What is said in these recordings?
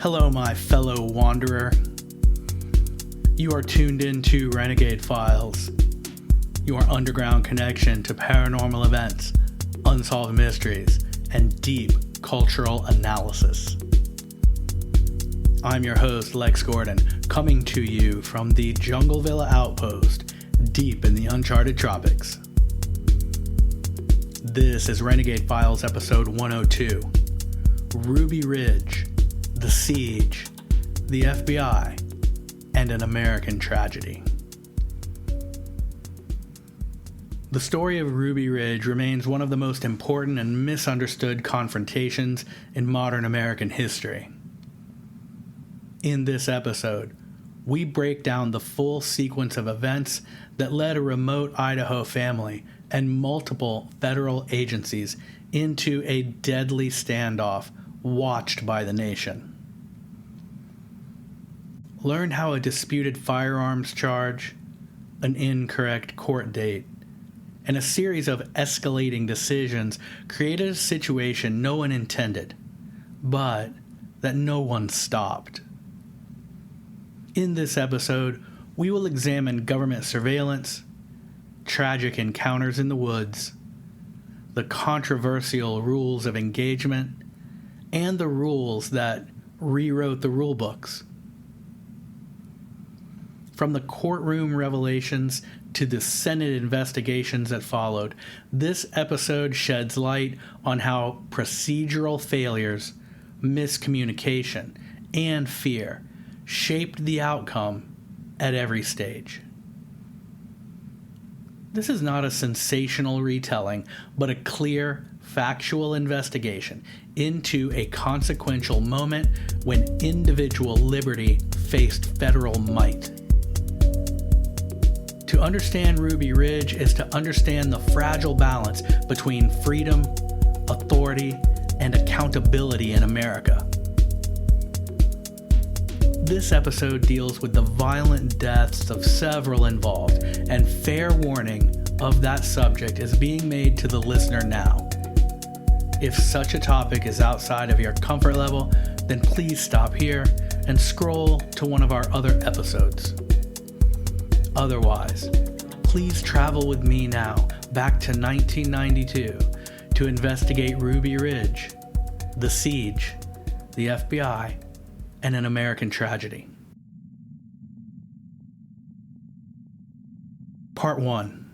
Hello, my fellow wanderer. You are tuned into Renegade Files, your underground connection to paranormal events, unsolved mysteries, and deep cultural analysis. I'm your host, Lex Gordon, coming to you from the Jungle Villa Outpost, deep in the uncharted tropics. This is Renegade Files episode 102, Ruby Ridge, The Siege, the FBI, and an American tragedy. The story of Ruby Ridge remains one of the most important and misunderstood confrontations in modern American history. In this episode, we break down the full sequence of events that led a remote Idaho family and multiple federal agencies into a deadly standoff watched by the nation. Learn how a disputed firearms charge, an incorrect court date, and a series of escalating decisions created a situation no one intended, but that no one stopped. In this episode, we will examine government surveillance, tragic encounters in the woods, the controversial rules of engagement, and the rules that rewrote the rule books. From the courtroom revelations to the Senate investigations that followed, this episode sheds light on how procedural failures, miscommunication, and fear shaped the outcome at every stage. This is not a sensational retelling, but a clear, factual investigation into a consequential moment when individual liberty faced federal might. To understand Ruby Ridge is to understand the fragile balance between freedom, authority, and accountability in America. This episode deals with the violent deaths of several involved, and fair warning of that subject is being made to the listener now. If such a topic is outside of your comfort level, then please stop here and scroll to one of our other episodes. Otherwise, please travel with me now back to 1992 to investigate Ruby Ridge, the siege, the FBI, and an American tragedy. Part 1.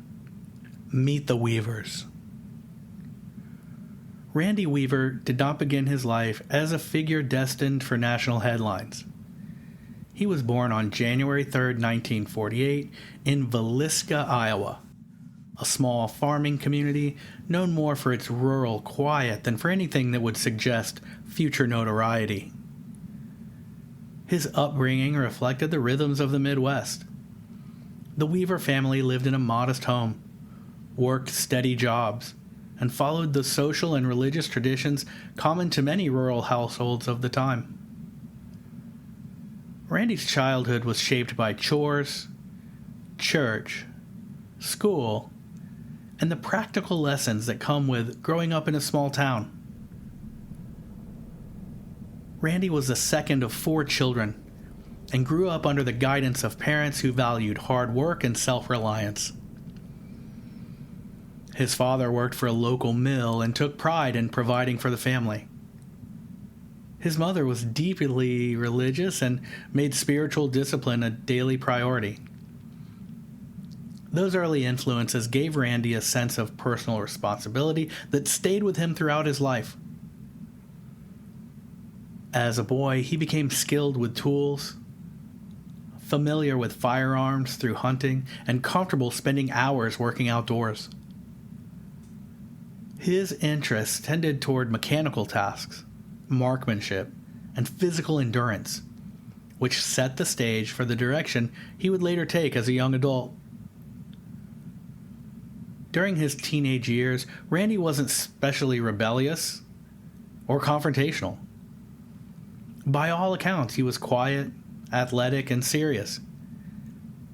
Meet the Weavers. Randy Weaver did not begin his life as a figure destined for national headlines. He was born on January 3, 1948, in Villisca, Iowa, a small farming community known more for its rural quiet than for anything that would suggest future notoriety. His upbringing reflected the rhythms of the Midwest. The Weaver family lived in a modest home, worked steady jobs, and followed the social and religious traditions common to many rural households of the time. Randy's childhood was shaped by chores, church, school, and the practical lessons that come with growing up in a small town. Randy was the second of 4 children and grew up under the guidance of parents who valued hard work and self-reliance. His father worked for a local mill and took pride in providing for the family. His mother was deeply religious and made spiritual discipline a daily priority. Those early influences gave Randy a sense of personal responsibility that stayed with him throughout his life. As a boy, he became skilled with tools, familiar with firearms through hunting, and comfortable spending hours working outdoors. His interests tended toward mechanical tasks, marksmanship, and physical endurance, which set the stage for the direction he would later take as a young adult. During his teenage years, Randy wasn't especially rebellious or confrontational. By all accounts, he was quiet, athletic, and serious.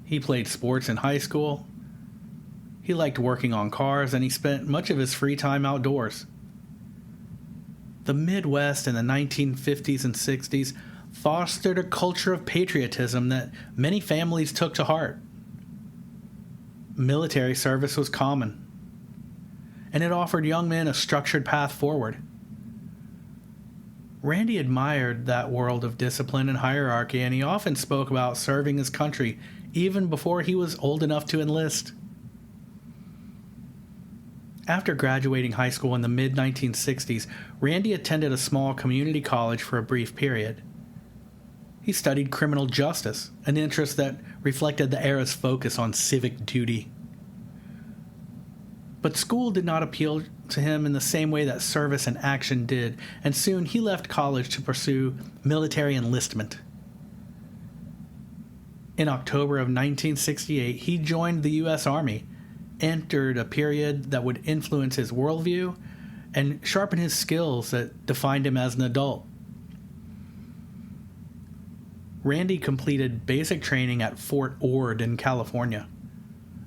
He played sports in high school. He liked working on cars, and he spent much of his free time outdoors. The Midwest in the 1950s and 60s fostered a culture of patriotism that many families took to heart. Military service was common, and it offered young men a structured path forward. Randy admired that world of discipline and hierarchy, and he often spoke about serving his country even before he was old enough to enlist. After graduating high school in the mid-1960s, Randy attended a small community college for a brief period. He studied criminal justice, an interest that reflected the era's focus on civic duty. But school did not appeal to him in the same way that service and action did, and soon he left college to pursue military enlistment. In October of 1968, he joined the U.S. Army, entered a period that would influence his worldview and sharpen his skills that defined him as an adult. Randy completed basic training at Fort Ord in California.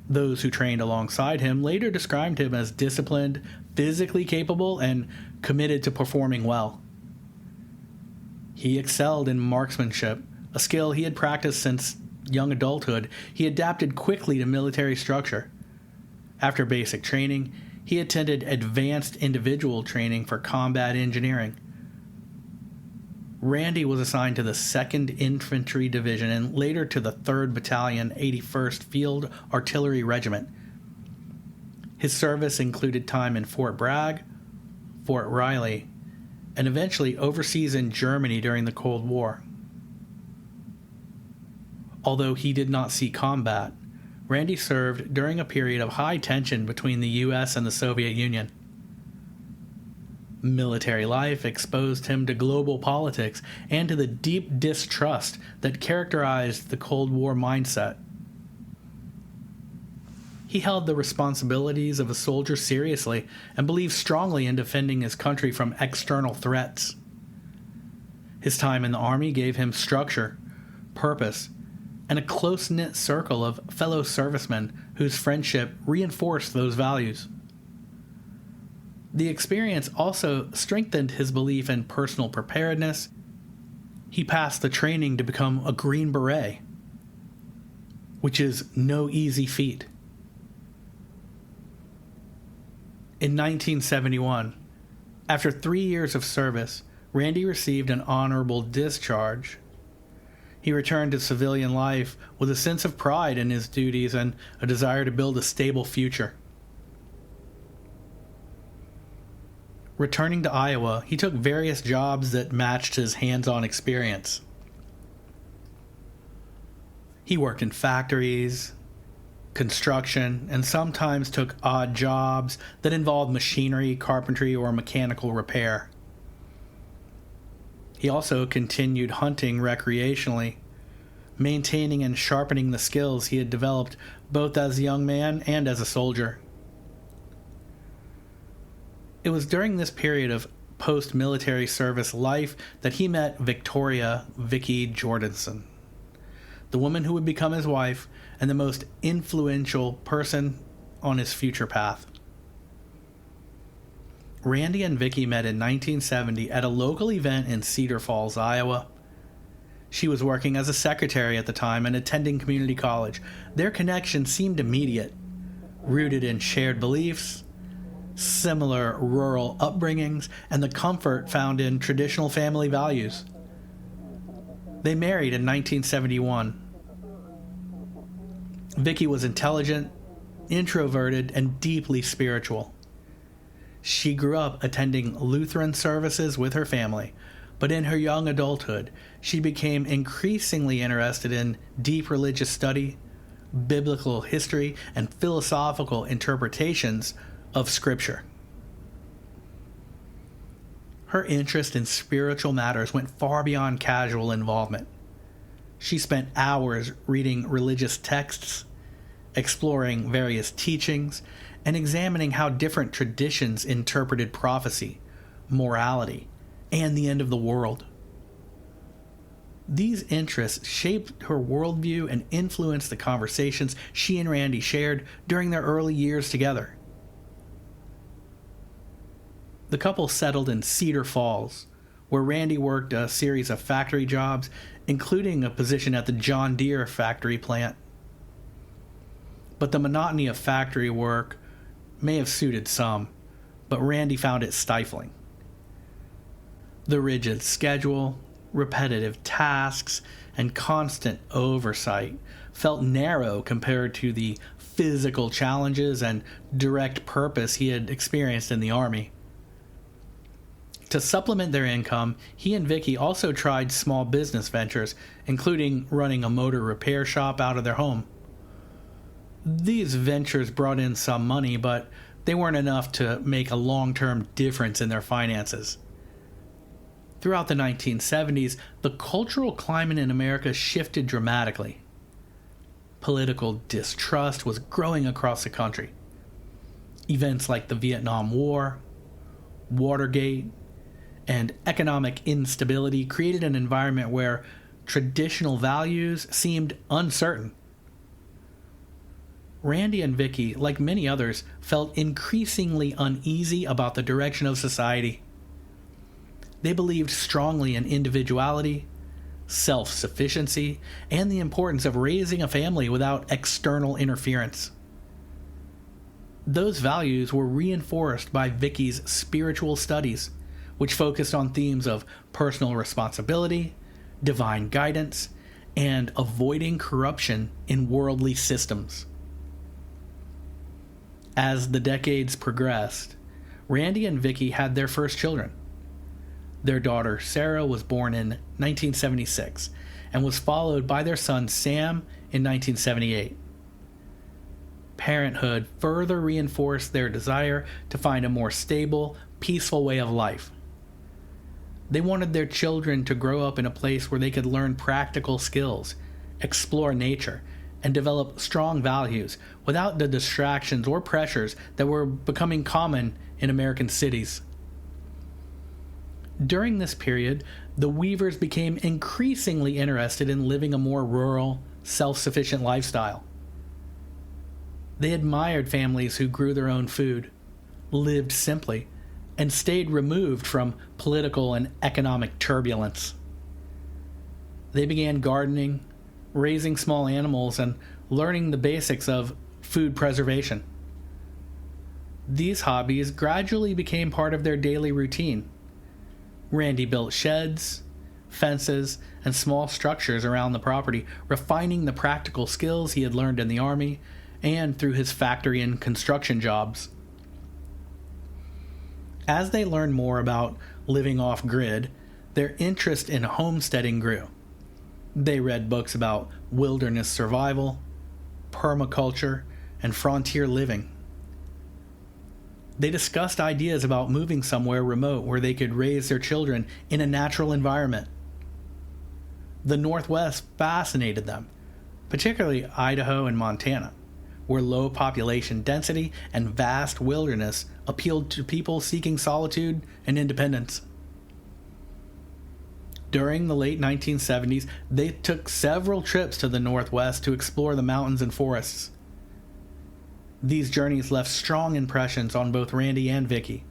Those who trained alongside him later described him as disciplined, physically capable, and committed to performing well. He excelled in marksmanship, a skill he had practiced since young adulthood. He adapted quickly to military structure. After basic training, he attended advanced individual training for combat engineering. Randy was assigned to the 2nd Infantry Division and later to the 3rd Battalion, 81st Field Artillery Regiment. His service included time in Fort Bragg, Fort Riley, and eventually overseas in Germany during the Cold War. Although he did not see combat, Randy served during a period of high tension between the U.S. and the Soviet Union. Military life exposed him to global politics and to the deep distrust that characterized the Cold War mindset. He held the responsibilities of a soldier seriously and believed strongly in defending his country from external threats. His time in the Army gave him structure, purpose, and a close-knit circle of fellow servicemen whose friendship reinforced those values. The experience also strengthened his belief in personal preparedness. He passed the training to become a Green Beret, which is no easy feat. In 1971, after 3 years of service, Randy received an honorable discharge. He returned to civilian life with a sense of pride in his duties and a desire to build a stable future. Returning to Iowa, he took various jobs that matched his hands-on experience. He worked in factories, construction, and sometimes took odd jobs that involved machinery, carpentry, or mechanical repair. He also continued hunting recreationally, maintaining and sharpening the skills he had developed both as a young man and as a soldier. It was during this period of post-military service life that he met Victoria Vicky Jordanson, the woman who would become his wife and the most influential person on his future path. Randy and Vicky met in 1970 at a local event in Cedar Falls, Iowa. She was working as a secretary at the time and attending community college. Their connection seemed immediate, rooted in shared beliefs, similar rural upbringings, and the comfort found in traditional family values. They married in 1971. Vicky was intelligent, introverted, and deeply spiritual. She grew up attending Lutheran services with her family, but in her young adulthood, she became increasingly interested in deep religious study, biblical history, and philosophical interpretations of Scripture. Her interest in spiritual matters went far beyond casual involvement. She spent hours reading religious texts, exploring various teachings, and examining how different traditions interpreted prophecy, morality, and the end of the world. These interests shaped her worldview and influenced the conversations she and Randy shared during their early years together. The couple settled in Cedar Falls, where Randy worked a series of factory jobs, including a position at the John Deere factory plant. But the monotony of factory work may have suited some, but Randy found it stifling. The rigid schedule, repetitive tasks, and constant oversight felt narrow compared to the physical challenges and direct purpose he had experienced in the Army. To supplement their income, he and Vicky also tried small business ventures, including running a motor repair shop out of their home. These ventures brought in some money, but they weren't enough to make a long-term difference in their finances. Throughout the 1970s, the cultural climate in America shifted dramatically. Political distrust was growing across the country. Events like the Vietnam War, Watergate, and economic instability created an environment where traditional values seemed uncertain. Randy and Vicky, like many others, felt increasingly uneasy about the direction of society. They believed strongly in individuality, self-sufficiency, and the importance of raising a family without external interference. Those values were reinforced by Vicky's spiritual studies, which focused on themes of personal responsibility, divine guidance, and avoiding corruption in worldly systems. As the decades progressed, Randy and Vicky had their first children. Their daughter, Sarah, was born in 1976 and was followed by their son, Sam, in 1978. Parenthood further reinforced their desire to find a more stable, peaceful way of life. They wanted their children to grow up in a place where they could learn practical skills, explore nature, and develop strong values without the distractions or pressures that were becoming common in American cities. During this period, the Weavers became increasingly interested in living a more rural, self-sufficient lifestyle. They admired families who grew their own food, lived simply, and stayed removed from political and economic turbulence. They began gardening, raising small animals, and learning the basics of food preservation. These hobbies gradually became part of their daily routine. Randy built sheds, fences, and small structures around the property, refining the practical skills he had learned in the Army and through his factory and construction jobs. As they learned more about living off-grid, their interest in homesteading grew. They read books about wilderness survival, permaculture, and frontier living. They discussed ideas about moving somewhere remote where they could raise their children in a natural environment. The Northwest fascinated them, particularly Idaho and Montana, where low population density and vast wilderness appealed to people seeking solitude and independence. During the late 1970s, they took several trips to the Northwest to explore the mountains and forests. These journeys left strong impressions on both Randy and Vicky.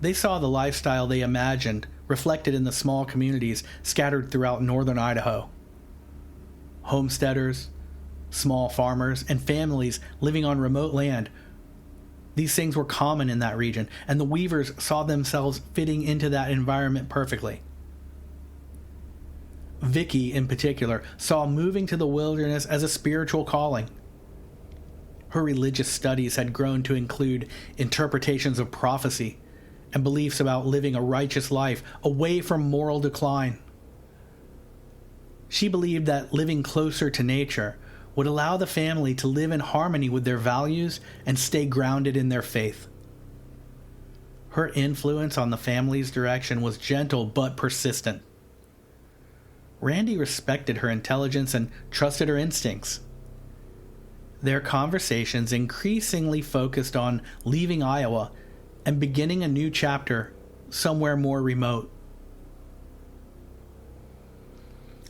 They saw the lifestyle they imagined reflected in the small communities scattered throughout northern Idaho. Homesteaders, small farmers, and families living on remote land. These things were common in that region, and the Weavers saw themselves fitting into that environment perfectly. Vicky, in particular, saw moving to the wilderness as a spiritual calling. Her religious studies had grown to include interpretations of prophecy and beliefs about living a righteous life away from moral decline. She believed that living closer to nature would allow the family to live in harmony with their values and stay grounded in their faith. Her influence on the family's direction was gentle but persistent. Randy respected her intelligence and trusted her instincts. Their conversations increasingly focused on leaving Iowa and beginning a new chapter somewhere more remote.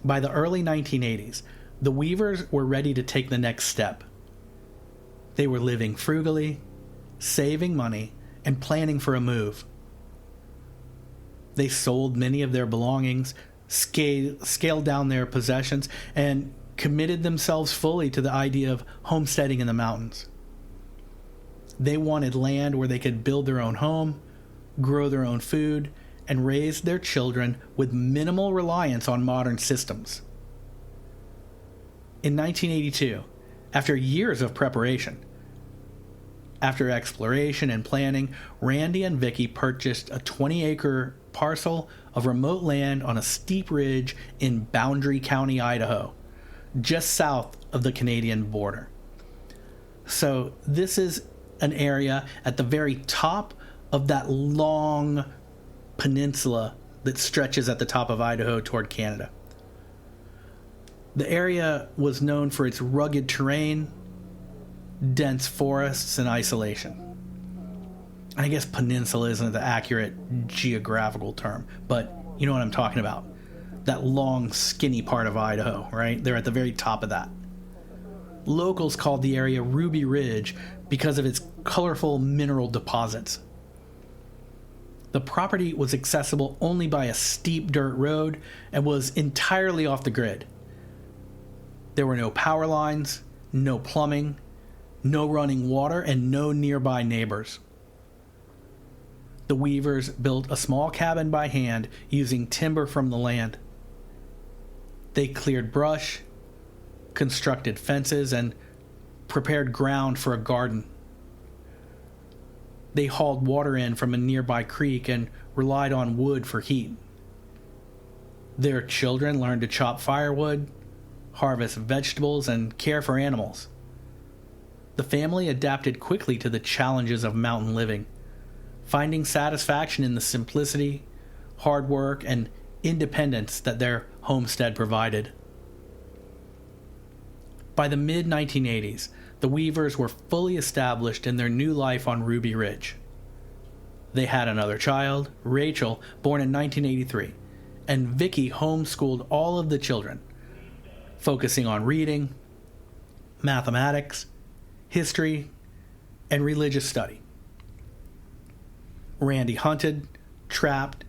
By the early 1980s, the Weavers were ready to take the next step. They were living frugally, saving money, and planning for a move. They sold many of their belongings, scaled down their possessions, and committed themselves fully to the idea of homesteading in the mountains. They wanted land where they could build their own home, grow their own food, and raise their children with minimal reliance on modern systems. In 1982, after years of preparation, after exploration and planning, Randy and Vicky purchased a 20-acre parcel of remote land on a steep ridge in Boundary County, Idaho, just south of the Canadian border. So this is an area at the very top of that long peninsula that stretches at the top of Idaho toward Canada. The area was known for its rugged terrain, dense forests, and isolation. I guess peninsula isn't the accurate geographical term, but you know what I'm talking about. That long, skinny part of Idaho, right? They're at the very top of that. Locals called the area Ruby Ridge because of its colorful mineral deposits. The property was accessible only by a steep dirt road and was entirely off the grid. There were no power lines, no plumbing, no running water, and no nearby neighbors. The Weavers built a small cabin by hand using timber from the land. They cleared brush, constructed fences, and prepared ground for a garden. They hauled water in from a nearby creek and relied on wood for heat. Their children learned to chop firewood, harvest vegetables, and care for animals. The family adapted quickly to the challenges of mountain living, finding satisfaction in the simplicity, hard work, and independence that their homestead provided. By the mid-1980s, the Weavers were fully established in their new life on Ruby Ridge. They had another child, Rachel, born in 1983, and Vicky homeschooled all of the children, focusing on reading, mathematics, history, and religious study. Randy hunted, trapped,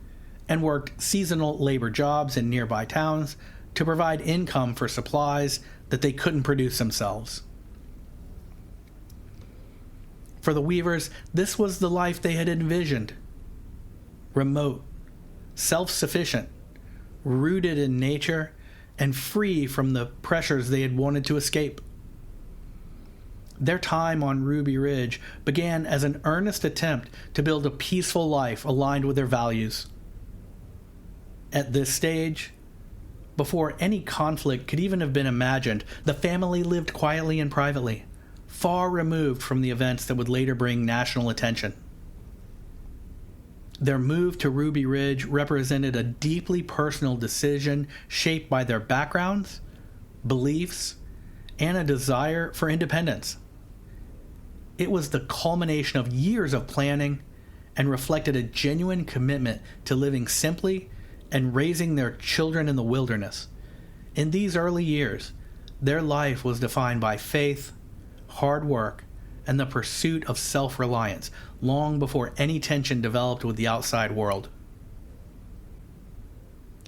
and worked seasonal labor jobs in nearby towns to provide income for supplies that they couldn't produce themselves. For the Weavers, this was the life they had envisioned. Remote, self-sufficient, rooted in nature, and free from the pressures they had wanted to escape. Their time on Ruby Ridge began as an earnest attempt to build a peaceful life aligned with their values. At this stage, before any conflict could even have been imagined, the family lived quietly and privately, far removed from the events that would later bring national attention. Their move to Ruby Ridge represented a deeply personal decision shaped by their backgrounds, beliefs, and a desire for independence. It was the culmination of years of planning and reflected a genuine commitment to living simply and raising their children in the wilderness. In these early years, their life was defined by faith, hard work, and the pursuit of self-reliance, long before any tension developed with the outside world.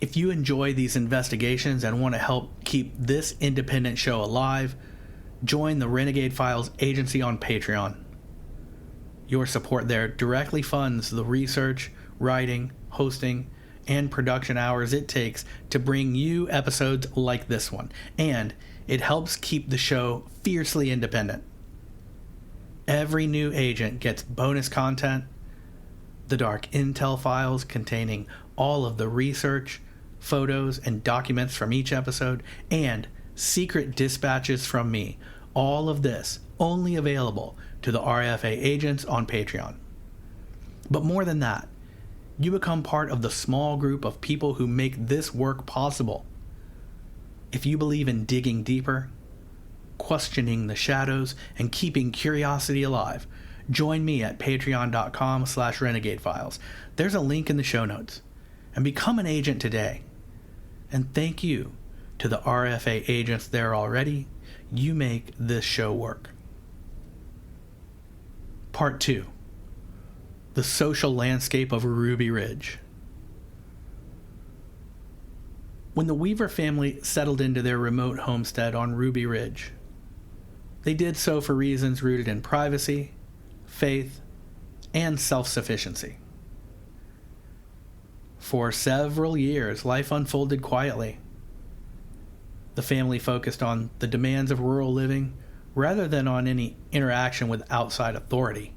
If you enjoy these investigations and want to help keep this independent show alive, join the Renegade Files agency on Patreon. Your support there directly funds the research, writing, hosting, and production hours it takes to bring you episodes like this one, and it helps keep the show fiercely independent. Every new agent gets bonus content, the dark intel files containing all of the research, photos, and documents from each episode, and secret dispatches from me. All of this only available to the RFA agents on Patreon. But more than that, you become part of the small group of people who make this work possible. If you believe in digging deeper, questioning the shadows, and keeping curiosity alive, join me at patreon.com/renegadefiles. There's a link in the show notes. And become an agent today. And thank you to the RFA agents there already. You make this show work. Part 2. The social landscape of Ruby Ridge. when the Weaver family settled into their remote homestead on Ruby Ridge. They did so for reasons rooted in privacy, faith, and self-sufficiency. For several years, life unfolded quietly. The family focused on the demands of rural living rather than on any interaction with outside authority.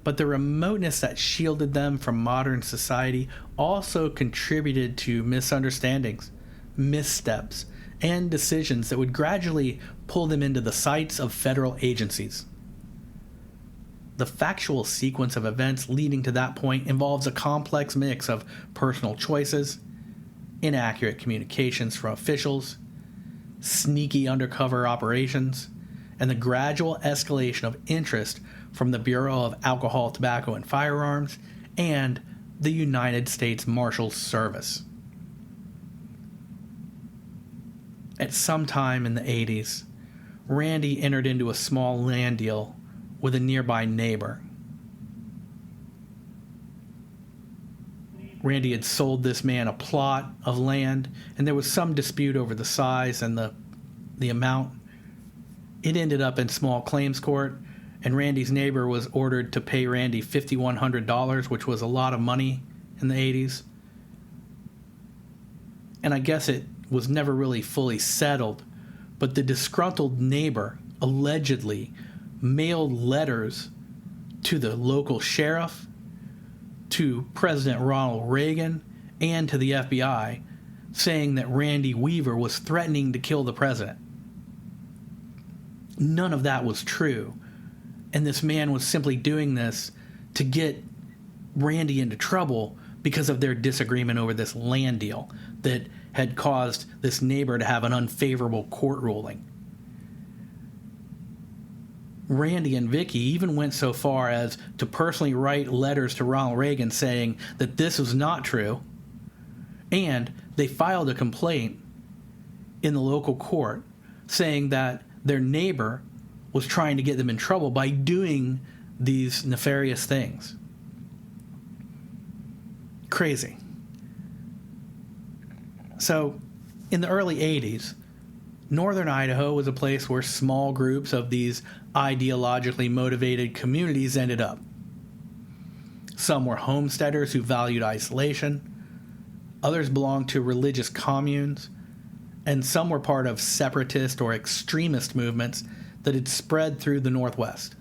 But the remoteness that shielded them from modern society also contributed to misunderstandings, missteps, and decisions that would gradually pull them into the sights of federal agencies. The factual sequence of events leading to that point involves a complex mix of personal choices, inaccurate communications from officials, sneaky undercover operations, and the gradual escalation of interest from the Bureau of Alcohol, Tobacco, and Firearms and the United States Marshals Service. At some time in the 80s, Randy entered into a small land deal with a nearby neighbor. Randy had sold this man a plot of land, and there was some dispute over the size and the amount. It ended up in small claims court, and Randy's neighbor was ordered to pay Randy $5,100, which was a lot of money in the 80s. And I guess it was never really fully settled, but the disgruntled neighbor allegedly mailed letters to the local sheriff, to President Ronald Reagan, and to the FBI, saying that Randy Weaver was threatening to kill the president. None of that was true, and this man was simply doing this to get Randy into trouble because of their disagreement over this land deal that had caused this neighbor to have an unfavorable court ruling. Randy and Vicky even went so far as to personally write letters to Ronald Reagan saying that this was not true, and they filed a complaint in the local court saying that their neighbor was trying to get them in trouble by doing these nefarious things. Crazy. So, in the early 80s, northern Idaho was a place where small groups of these ideologically motivated communities ended up. Some were homesteaders who valued isolation, others belonged to religious communes, and some were part of separatist or extremist movements that had spread through the Northwest.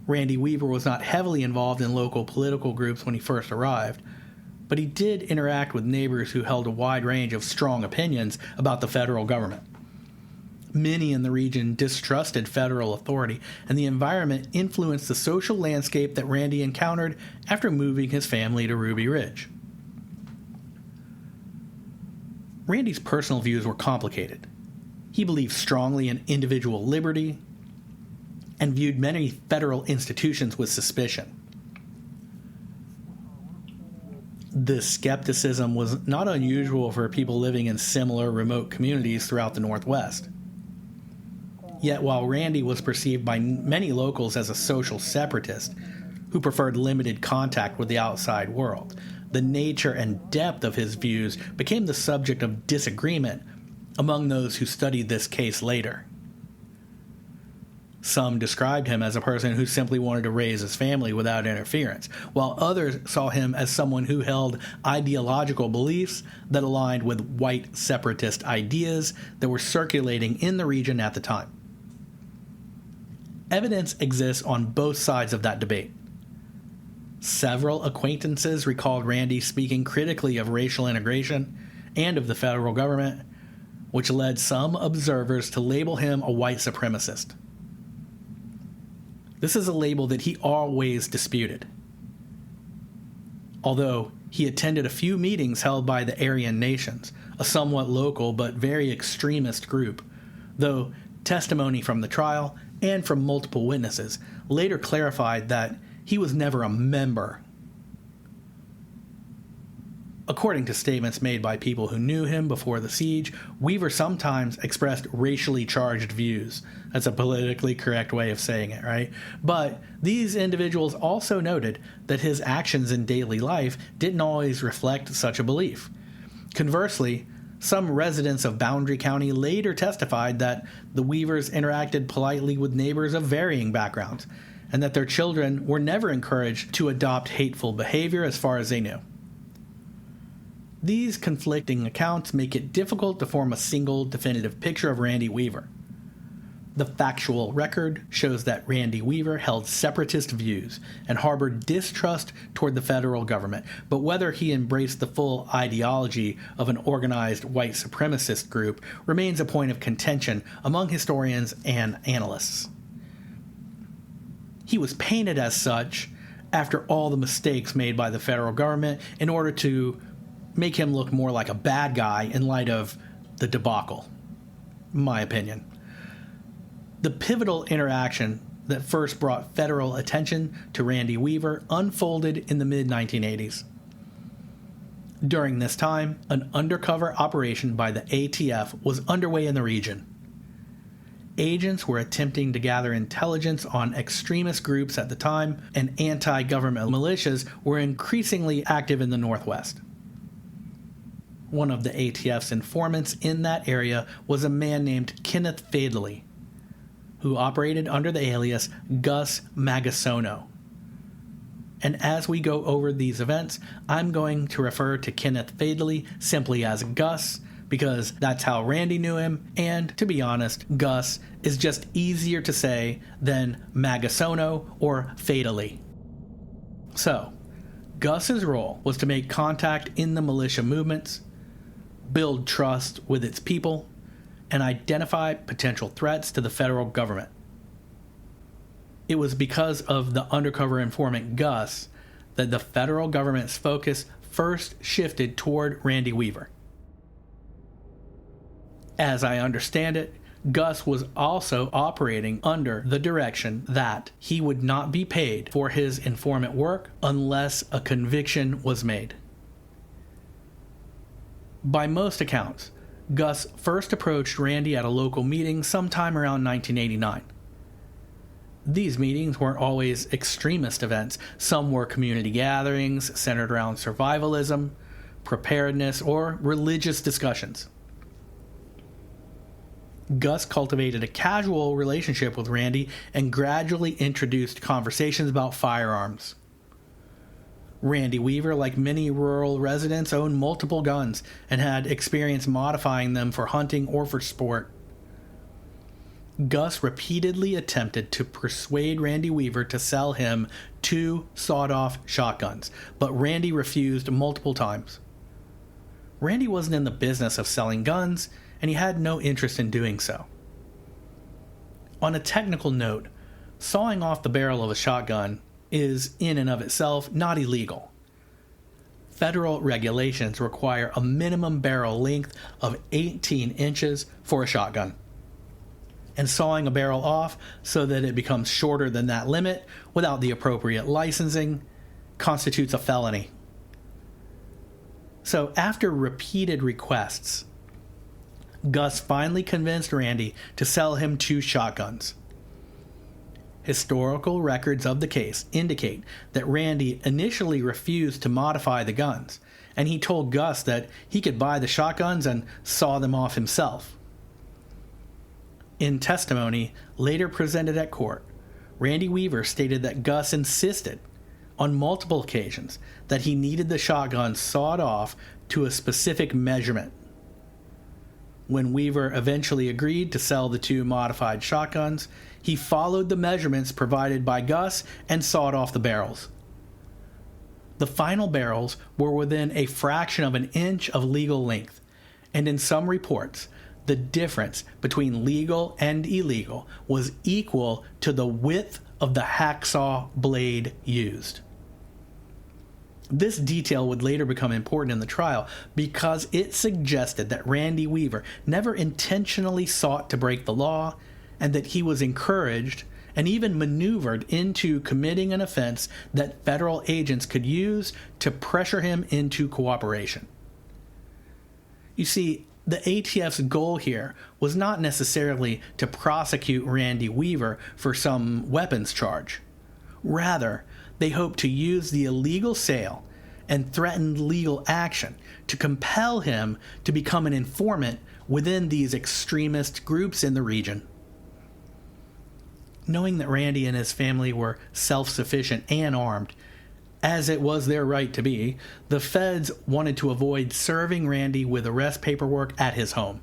Randy Weaver was not heavily involved in local political groups when he first arrived, but he did interact with neighbors who held a wide range of strong opinions about the federal government. Many in the region distrusted federal authority, and the environment influenced the social landscape that Randy encountered after moving his family to Ruby Ridge. Randy's personal views were complicated. He believed strongly in individual liberty and viewed many federal institutions with suspicion. This skepticism was not unusual for people living in similar remote communities throughout the Northwest. Yet while Randy was perceived by many locals as a social separatist who preferred limited contact with the outside world, the nature and depth of his views became the subject of disagreement among those who studied this case later. Some described him as a person who simply wanted to raise his family without interference, while others saw him as someone who held ideological beliefs that aligned with white separatist ideas that were circulating in the region at the time. Evidence exists on both sides of that debate. Several acquaintances recalled Randy speaking critically of racial integration and of the federal government, which led some observers to label him a white supremacist. This is a label that he always disputed. Although he attended a few meetings held by the Aryan Nations, a somewhat local but very extremist group, though testimony from the trial and from multiple witnesses later clarified that he was never a member. According to statements made by people who knew him before the siege, Weaver sometimes expressed racially charged views. That's a politically correct way of saying it, right? But these individuals also noted that his actions in daily life didn't always reflect such a belief. Conversely, some residents of Boundary County later testified that the Weavers interacted politely with neighbors of varying backgrounds, and that their children were never encouraged to adopt hateful behavior as far as they knew. These conflicting accounts make it difficult to form a single definitive picture of Randy Weaver. The factual record shows that Randy Weaver held separatist views and harbored distrust toward the federal government, but whether he embraced the full ideology of an organized white supremacist group remains a point of contention among historians and analysts. He was painted as such after all the mistakes made by the federal government in order to make him look more like a bad guy in light of the debacle, in my opinion. The pivotal interaction that first brought federal attention to Randy Weaver unfolded in the mid-1980s. During this time, an undercover operation by the ATF was underway in the region. Agents were attempting to gather intelligence on extremist groups at the time, and anti-government militias were increasingly active in the Northwest. One of the ATF's informants in that area was a man named Kenneth Fadley, who operated under the alias Gus Magasono. And as we go over these events, I'm going to refer to Kenneth Fadley simply as Gus, because that's how Randy knew him, and to be honest, Gus is just easier to say than Magasono or Fadley. So, Gus's role was to make contact in the militia movements, build trust with its people, and identify potential threats to the federal government. It was because of the undercover informant Gus that the federal government's focus first shifted toward Randy Weaver. As I understand it, Gus was also operating under the direction that he would not be paid for his informant work unless a conviction was made. By most accounts, Gus first approached Randy at a local meeting sometime around 1989. These meetings weren't always extremist events. Some were community gatherings centered around survivalism, preparedness, or religious discussions. Gus cultivated a casual relationship with Randy and gradually introduced conversations about firearms. Randy Weaver, like many rural residents, owned multiple guns and had experience modifying them for hunting or for sport. Gus repeatedly attempted to persuade Randy Weaver to sell him 2 sawed-off shotguns, but Randy refused multiple times. Randy wasn't in the business of selling guns, and he had no interest in doing so. On a technical note, sawing off the barrel of a shotgun is, in and of itself, not illegal. Federal regulations require a minimum barrel length of 18 inches for a shotgun. And sawing a barrel off so that it becomes shorter than that limit without the appropriate licensing constitutes a felony. So after repeated requests, Gus finally convinced Randy to sell him 2 shotguns. Historical records of the case indicate that Randy initially refused to modify the guns, and he told Gus that he could buy the shotguns and saw them off himself. In testimony later presented at court, Randy Weaver stated that Gus insisted on multiple occasions that he needed the shotgun sawed off to a specific measurement. When Weaver eventually agreed to sell the 2 modified shotguns, he followed the measurements provided by Gus and sawed off the barrels. The final barrels were within a fraction of an inch of legal length, and in some reports, the difference between legal and illegal was equal to the width of the hacksaw blade used. This detail would later become important in the trial because it suggested that Randy Weaver never intentionally sought to break the law and that he was encouraged and even maneuvered into committing an offense that federal agents could use to pressure him into cooperation. You see, the ATF's goal here was not necessarily to prosecute Randy Weaver for some weapons charge. Rather, they hoped to use the illegal sale and threatened legal action to compel him to become an informant within these extremist groups in the region. Knowing that Randy and his family were self-sufficient and armed, as it was their right to be, the feds wanted to avoid serving Randy with arrest paperwork at his home.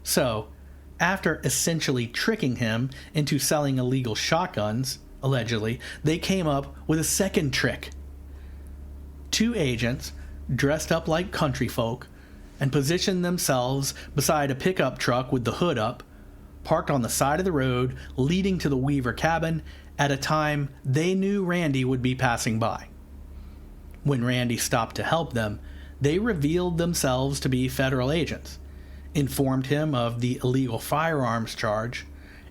So, after essentially tricking him into selling illegal shotguns, allegedly, they came up with a second trick. 2 agents, dressed up like country folk, and positioned themselves beside a pickup truck with the hood up, parked on the side of the road leading to the Weaver cabin at a time they knew Randy would be passing by. When Randy stopped to help them, they revealed themselves to be federal agents, informed him of the illegal firearms charge,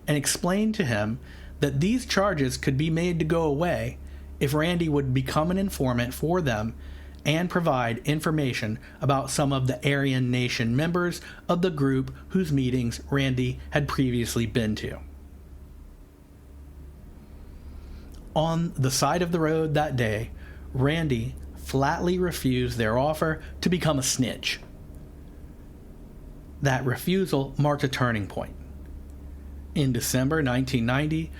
and explained to him that these charges could be made to go away if Randy would become an informant for them and provide information about some of the Aryan Nation members of the group whose meetings Randy had previously been to. On the side of the road that day, Randy flatly refused their offer to become a snitch. That refusal marked a turning point. In December 1990,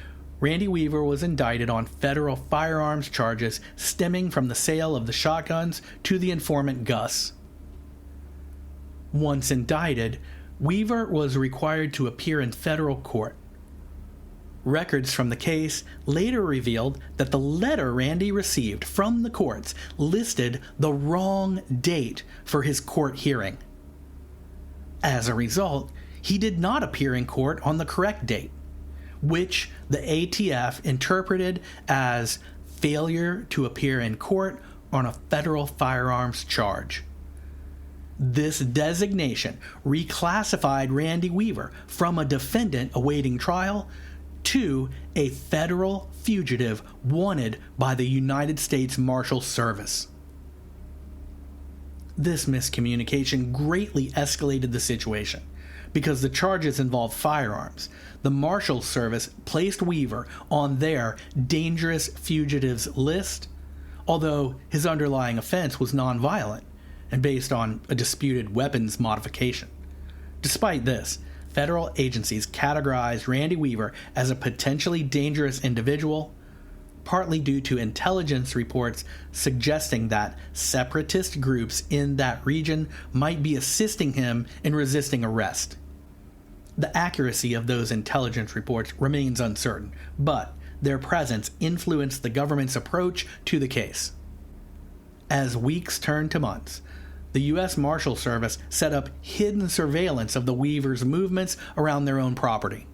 Randy Weaver was indicted on federal firearms charges stemming from the sale of the shotguns to the informant Gus. Once indicted, Weaver was required to appear in federal court. Records from the case later revealed that the letter Randy received from the courts listed the wrong date for his court hearing. As a result, he did not appear in court on the correct date, which the ATF interpreted as failure to appear in court on a federal firearms charge. This designation reclassified Randy Weaver from a defendant awaiting trial to a federal fugitive wanted by the United States Marshal Service. This miscommunication greatly escalated the situation. Because the charges involved firearms, the Marshal Service placed Weaver on their dangerous fugitives list, although his underlying offense was nonviolent and based on a disputed weapons modification. Despite this, federal agencies categorized Randy Weaver as a potentially dangerous individual, partly due to intelligence reports suggesting that separatist groups in that region might be assisting him in resisting arrest. The accuracy of those intelligence reports remains uncertain, but their presence influenced the government's approach to the case. As weeks turned to months, the U.S. Marshal Service set up hidden surveillance of the Weavers' movements around their own property.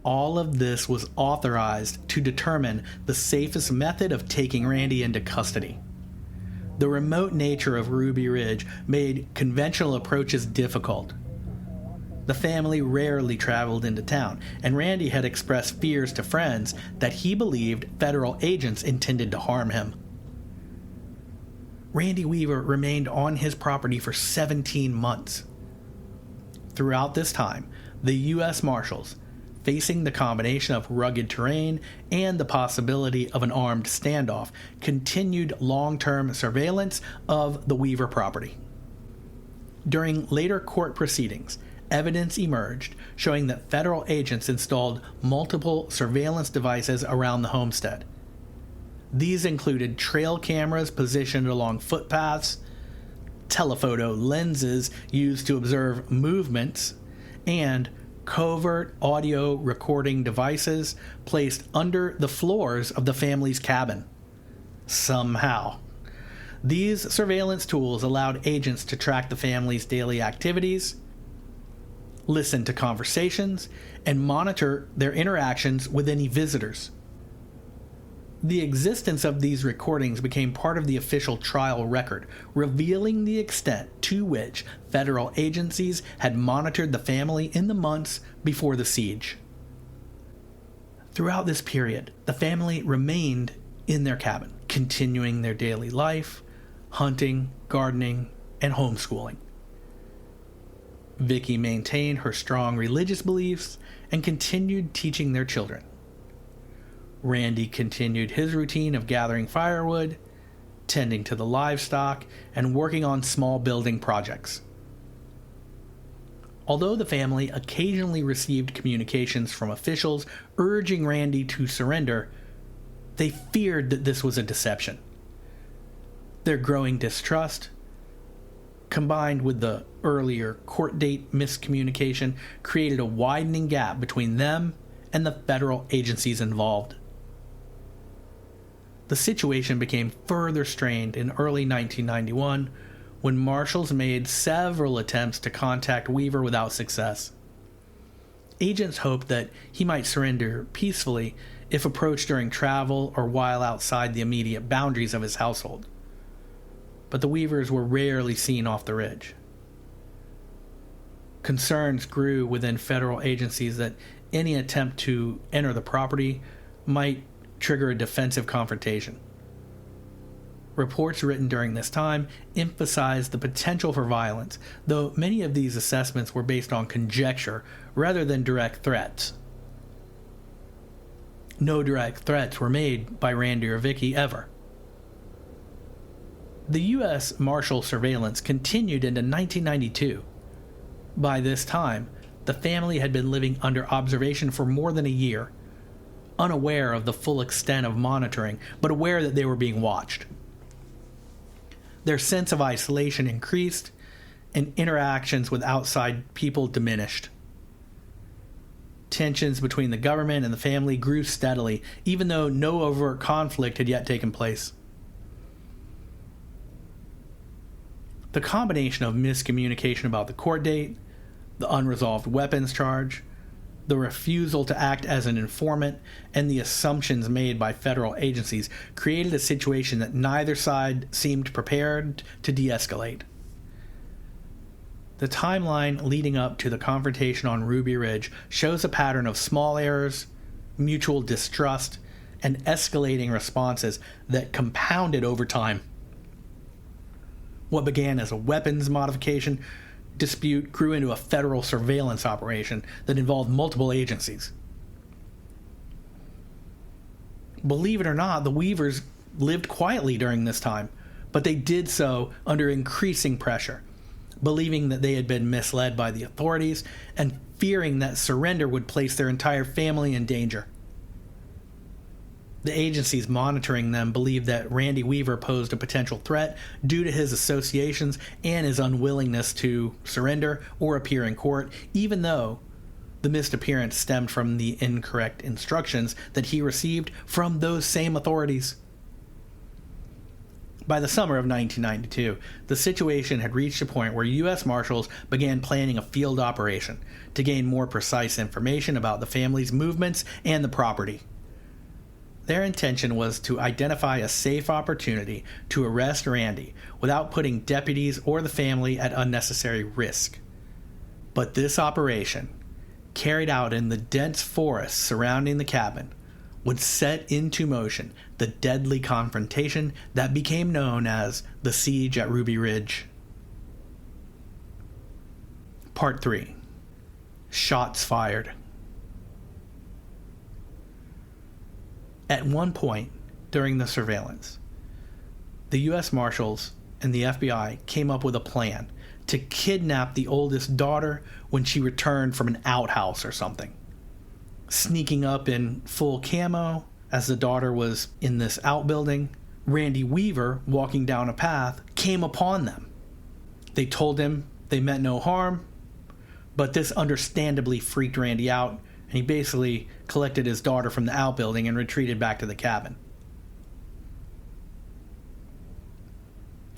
All of this was authorized to determine the safest method of taking Randy into custody. The remote nature of Ruby Ridge made conventional approaches difficult. The family rarely traveled into town, and Randy had expressed fears to friends that he believed federal agents intended to harm him. Randy Weaver remained on his property for 17 months. Throughout this time, the U.S. Marshals, facing the combination of rugged terrain and the possibility of an armed standoff, continued long-term surveillance of the Weaver property. During later court proceedings, evidence emerged showing that federal agents installed multiple surveillance devices around the homestead. These included trail cameras positioned along footpaths, telephoto lenses used to observe movements, and covert audio recording devices placed under the floors of the family's cabin. Somehow, these surveillance tools allowed agents to track the family's daily activities, listen to conversations, and monitor their interactions with any visitors. The existence of these recordings became part of the official trial record, revealing the extent to which federal agencies had monitored the family in the months before the siege. Throughout this period, the family remained in their cabin, continuing their daily life, hunting, gardening, and homeschooling. Vicky maintained her strong religious beliefs and continued teaching their children. Randy continued his routine of gathering firewood, tending to the livestock, and working on small building projects. Although the family occasionally received communications from officials urging Randy to surrender, they feared that this was a deception. Their growing distrust, combined with the earlier court date miscommunication, created a widening gap between them and the federal agencies involved. The situation became further strained in early 1991 when marshals made several attempts to contact Weaver without success. Agents hoped that he might surrender peacefully if approached during travel or while outside the immediate boundaries of his household. But the Weavers were rarely seen off the ridge. Concerns grew within federal agencies that any attempt to enter the property might trigger a defensive confrontation. Reports written during this time emphasized the potential for violence, though many of these assessments were based on conjecture rather than direct threats. No direct threats were made by Randy or Vicky ever. The U.S. Marshal surveillance continued into 1992. By this time, the family had been living under observation for more than a year, unaware of the full extent of monitoring, but aware that they were being watched. Their sense of isolation increased, and interactions with outside people diminished. Tensions between the government and the family grew steadily, even though no overt conflict had yet taken place. The combination of miscommunication about the court date, the unresolved weapons charge, the refusal to act as an informant, and the assumptions made by federal agencies created a situation that neither side seemed prepared to de-escalate. The timeline leading up to the confrontation on Ruby Ridge shows a pattern of small errors, mutual distrust, and escalating responses that compounded over time. What began as a weapons modification dispute grew into a federal surveillance operation that involved multiple agencies. Believe it or not, the Weavers lived quietly during this time, but they did so under increasing pressure, believing that they had been misled by the authorities and fearing that surrender would place their entire family in danger. The agencies monitoring them believed that Randy Weaver posed a potential threat due to his associations and his unwillingness to surrender or appear in court, even though the missed appearance stemmed from the incorrect instructions that he received from those same authorities. By the summer of 1992, the situation had reached a point where U.S. Marshals began planning a field operation to gain more precise information about the family's movements and the property. Their intention was to identify a safe opportunity to arrest Randy without putting deputies or the family at unnecessary risk. But this operation, carried out in the dense forest surrounding the cabin, would set into motion the deadly confrontation that became known as the Siege at Ruby Ridge. Part 3. Shots fired. At one point during the surveillance, the U.S. Marshals and the FBI came up with a plan to kidnap the oldest daughter when she returned from an outhouse or something. Sneaking up in full camo as the daughter was in this outbuilding, Randy Weaver, walking down a path, came upon them. They told him they meant no harm, but this understandably freaked Randy out, and he basically collected his daughter from the outbuilding and retreated back to the cabin.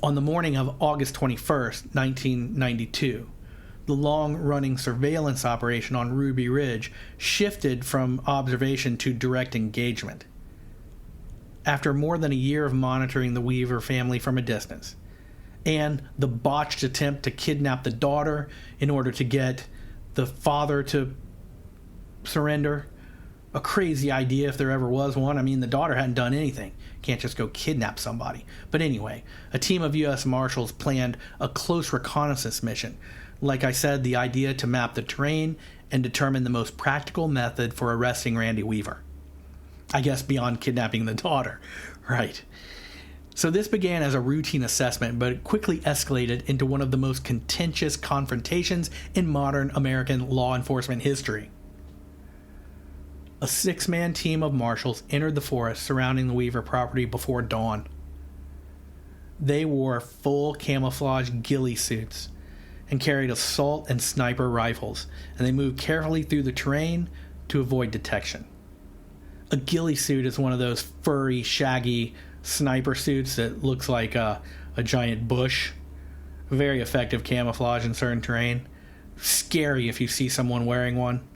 On the morning of August 21st, 1992, the long-running surveillance operation on Ruby Ridge shifted from observation to direct engagement. After more than a year of monitoring the Weaver family from a distance, and the botched attempt to kidnap the daughter in order to get the father to surrender, A crazy idea if there ever was one. I mean, the daughter hadn't done anything. Can't just go kidnap somebody. But anyway, a team of U.S. Marshals planned a close reconnaissance mission. Like I said, the idea to map the terrain and determine the most practical method for arresting Randy Weaver. I guess beyond kidnapping the daughter. Right. So this began as a routine assessment, but it quickly escalated into one of the most contentious confrontations in modern American law enforcement history. A 6-man team of marshals entered the forest surrounding the Weaver property before dawn. They wore full camouflage ghillie suits and carried assault and sniper rifles, and they moved carefully through the terrain to avoid detection. A ghillie suit is one of those furry, shaggy sniper suits that looks like a giant bush. Very effective camouflage in certain terrain. Scary if you see someone wearing one.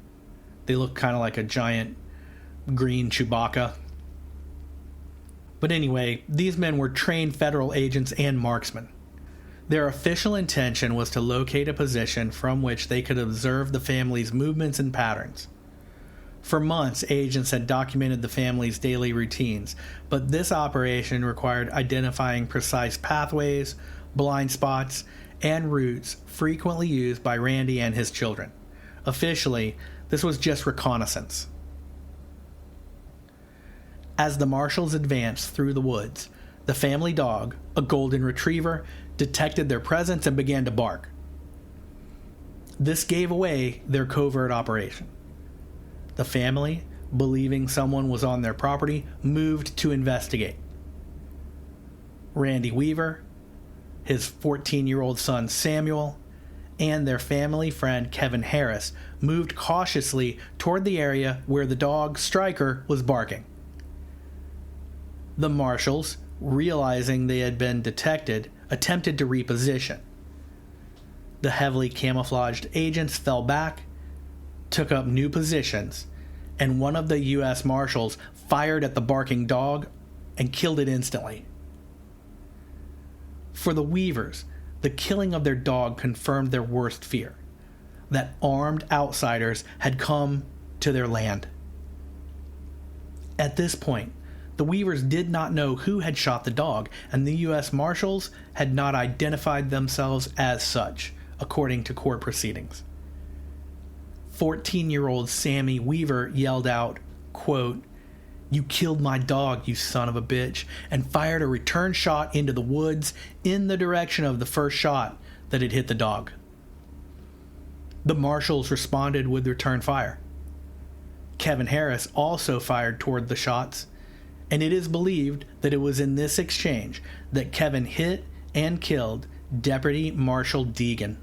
They look kind of like a giant green Chewbacca. But anyway, these men were trained federal agents and marksmen. Their official intention was to locate a position from which they could observe the family's movements and patterns. For months, agents had documented the family's daily routines, but this operation required identifying precise pathways, blind spots, and routes frequently used by Randy and his children. Officially, this was just reconnaissance. As the marshals advanced through the woods, the family dog, a golden retriever, detected their presence and began to bark. This gave away their covert operation. The family, believing someone was on their property, moved to investigate. Randy Weaver, his 14-year-old son Samuel, and their family friend Kevin Harris moved cautiously toward the area where the dog, Stryker, was barking. The marshals, realizing they had been detected, attempted to reposition. The heavily camouflaged agents fell back, took up new positions, and one of the U.S. Marshals fired at the barking dog and killed it instantly. For the Weavers, the killing of their dog confirmed their worst fear, that armed outsiders had come to their land. At this point, the Weavers did not know who had shot the dog, and the U.S. Marshals had not identified themselves as such, according to court proceedings. 14-year-old Sammy Weaver yelled out, quote, "You killed my dog, you son of a bitch," and fired a return shot into the woods in the direction of the first shot that had hit the dog. The marshals responded with return fire. Kevin Harris also fired toward the shots, and it is believed that it was in this exchange that Kevin hit and killed Deputy Marshal Deegan.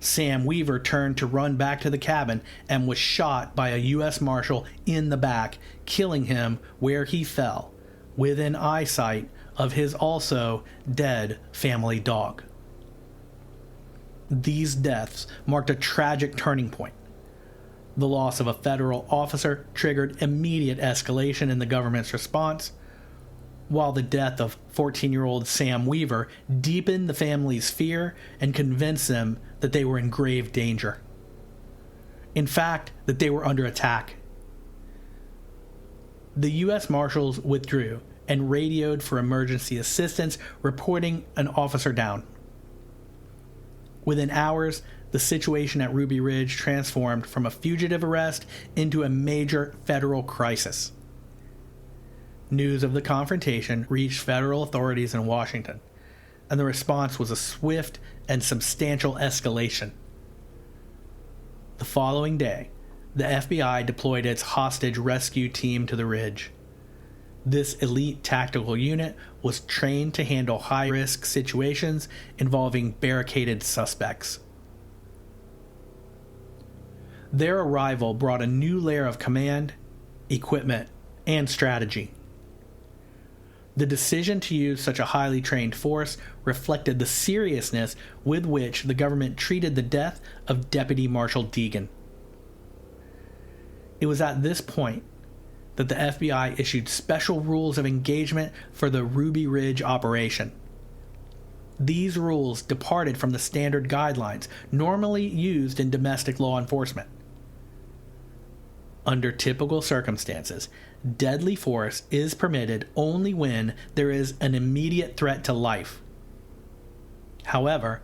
Sam Weaver turned to run back to the cabin and was shot by a U.S. Marshal in the back, killing him where he fell, within eyesight of his also dead family dog. These deaths marked a tragic turning point. The loss of a federal officer triggered immediate escalation in the government's response, while the death of 14-year-old Sam Weaver deepened the family's fear and convinced them that they were in grave danger. In fact, that they were under attack. The U.S. Marshals withdrew and radioed for emergency assistance, reporting an officer down. Within hours, the situation at Ruby Ridge transformed from a fugitive arrest into a major federal crisis. News of the confrontation reached federal authorities in Washington, and the response was a swift and substantial escalation. The following day, the FBI deployed its hostage rescue team to the Ridge. This elite tactical unit was trained to handle high-risk situations involving barricaded suspects. Their arrival brought a new layer of command, equipment, and strategy. The decision to use such a highly trained force reflected the seriousness with which the government treated the death of Deputy Marshal Deegan. It was at this point that the FBI issued special rules of engagement for the Ruby Ridge operation. These rules departed from the standard guidelines normally used in domestic law enforcement. Under typical circumstances, deadly force is permitted only when there is an immediate threat to life. However,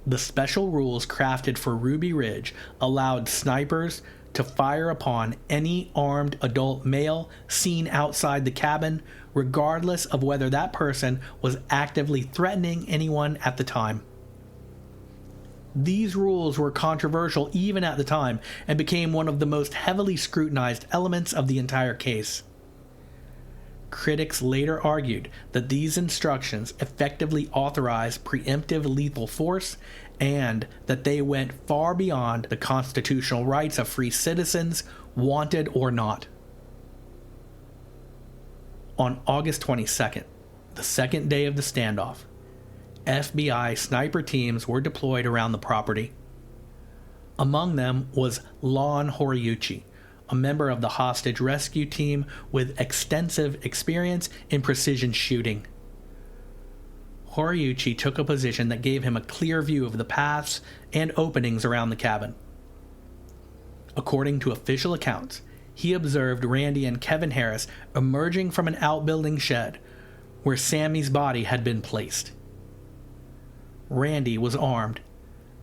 the special rules crafted for Ruby Ridge allowed snipers to fire upon any armed adult male seen outside the cabin, regardless of whether that person was actively threatening anyone at the time. These rules were controversial even at the time and became one of the most heavily scrutinized elements of the entire case. Critics later argued that these instructions effectively authorized preemptive lethal force and that they went far beyond the constitutional rights of free citizens, wanted or not. On August 22nd, the second day of the standoff, FBI sniper teams were deployed around the property. Among them was Lon Horiuchi, a member of the hostage rescue team with extensive experience in precision shooting. Horiuchi took a position that gave him a clear view of the paths and openings around the cabin. According to official accounts, he observed Randy and Kevin Harris emerging from an outbuilding shed where Sammy's body had been placed. Randy was armed,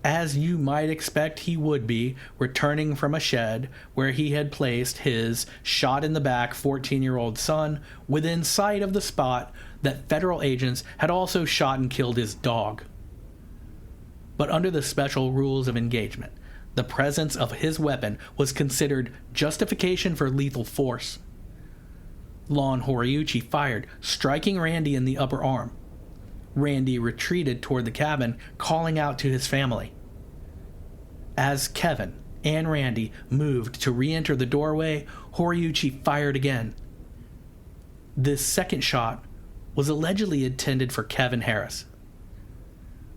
as you might expect he would be, returning from a shed where he had placed his shot-in-the-back 14-year-old son within sight of the spot that federal agents had also shot and killed his dog. But under the special rules of engagement, the presence of his weapon was considered justification for lethal force. Lon Horiuchi fired, striking Randy in the upper arm. Randy retreated toward the cabin, calling out to his family. As Kevin and Randy moved to re-enter the doorway, Horiuchi fired again. This second shot was allegedly intended for Kevin Harris.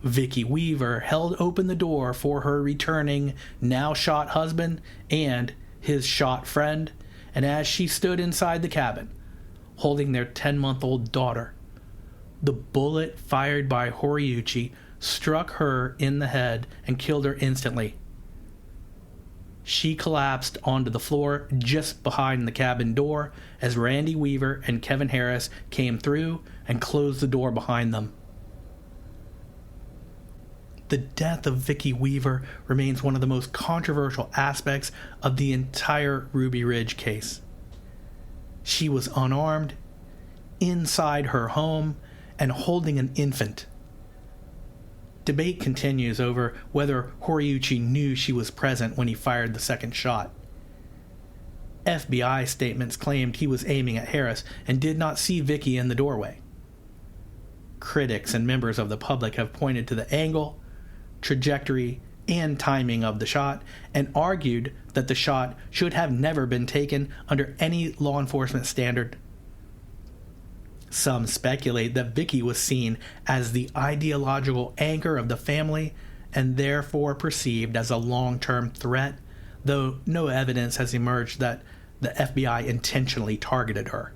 Vicki Weaver held open the door for her returning, now shot husband and his shot friend, and as she stood inside the cabin, holding their 10-month-old daughter, the bullet fired by Horiuchi struck her in the head and killed her instantly. She collapsed onto the floor just behind the cabin door as Randy Weaver and Kevin Harris came through and closed the door behind them. The death of Vicki Weaver remains one of the most controversial aspects of the entire Ruby Ridge case. She was unarmed, inside her home, and holding an infant. Debate continues over whether Horiuchi knew she was present when he fired the second shot. FBI statements claimed he was aiming at Harris and did not see Vicki in the doorway. Critics and members of the public have pointed to the angle, trajectory, and timing of the shot and argued that the shot should have never been taken under any law enforcement standard. Some speculate that Vicki was seen as the ideological anchor of the family and therefore perceived as a long-term threat, though no evidence has emerged that the FBI intentionally targeted her.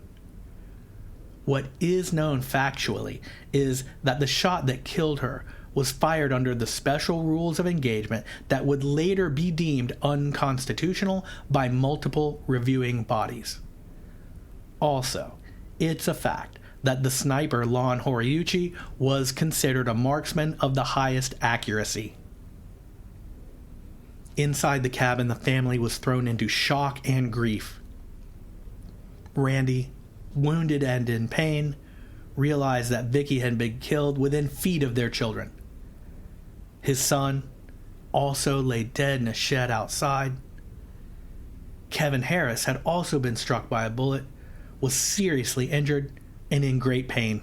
What is known factually is that the shot that killed her was fired under the special rules of engagement that would later be deemed unconstitutional by multiple reviewing bodies. Also, it's a fact that the sniper Lon Horiuchi was considered a marksman of the highest accuracy. Inside the cabin, the family was thrown into shock and grief. Randy, wounded and in pain, realized that Vicki had been killed within feet of their children. His son also lay dead in a shed outside. Kevin Harris had also been struck by a bullet, was seriously injured, and in great pain.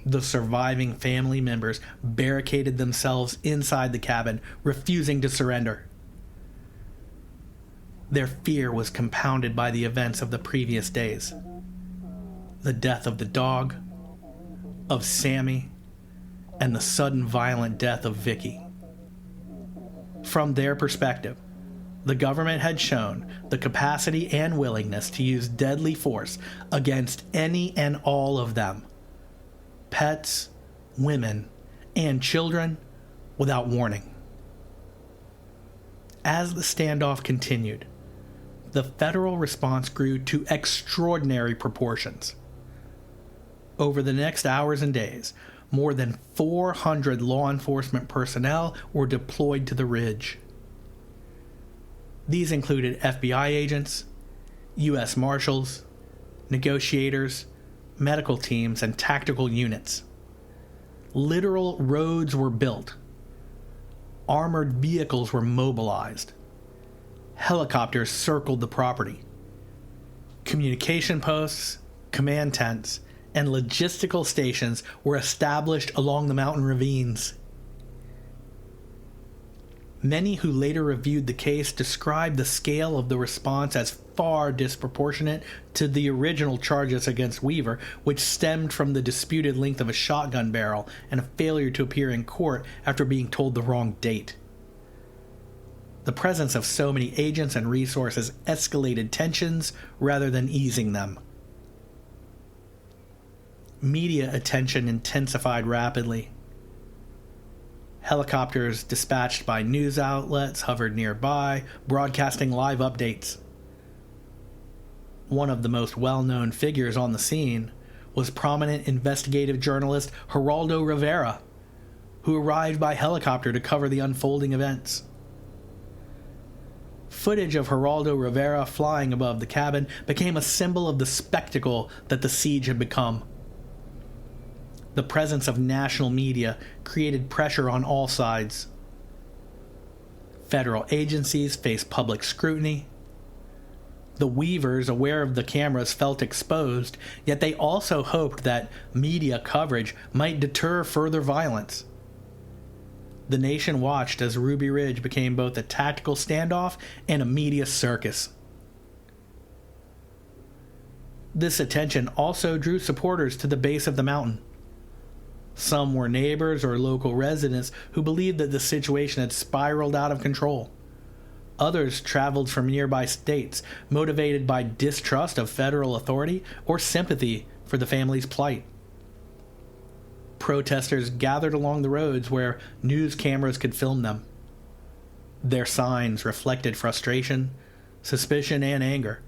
The surviving family members barricaded themselves inside the cabin, refusing to surrender. Their fear was compounded by the events of the previous days. The death of the dog, of Sammy, and the sudden violent death of Vicki. From their perspective, the government had shown the capacity and willingness to use deadly force against any and all of them, pets, women, and children, without warning. As the standoff continued, the federal response grew to extraordinary proportions. Over the next hours and days, more than 400 law enforcement personnel were deployed to the ridge. These included FBI agents, U.S. Marshals, negotiators, medical teams, and tactical units. Literal roads were built. Armored vehicles were mobilized. Helicopters circled the property. Communication posts, command tents, and logistical stations were established along the mountain ravines. Many who later reviewed the case described the scale of the response as far disproportionate to the original charges against Weaver, which stemmed from the disputed length of a shotgun barrel and a failure to appear in court after being told the wrong date. The presence of so many agents and resources escalated tensions rather than easing them. Media attention intensified rapidly. Helicopters dispatched by news outlets hovered nearby, broadcasting live updates. One of the most well-known figures on the scene was prominent investigative journalist Geraldo Rivera, who arrived by helicopter to cover the unfolding events. Footage of Geraldo Rivera flying above the cabin became a symbol of the spectacle that the siege had become. The presence of national media created pressure on all sides. Federal agencies faced public scrutiny. The Weavers, aware of the cameras, felt exposed, yet they also hoped that media coverage might deter further violence. The nation watched as Ruby Ridge became both a tactical standoff and a media circus. This attention also drew supporters to the base of the mountain. Some were neighbors or local residents who believed that the situation had spiraled out of control. Others traveled from nearby states, motivated by distrust of federal authority or sympathy for the family's plight. Protesters gathered along the roads where news cameras could film them. Their signs reflected frustration, suspicion, and anger,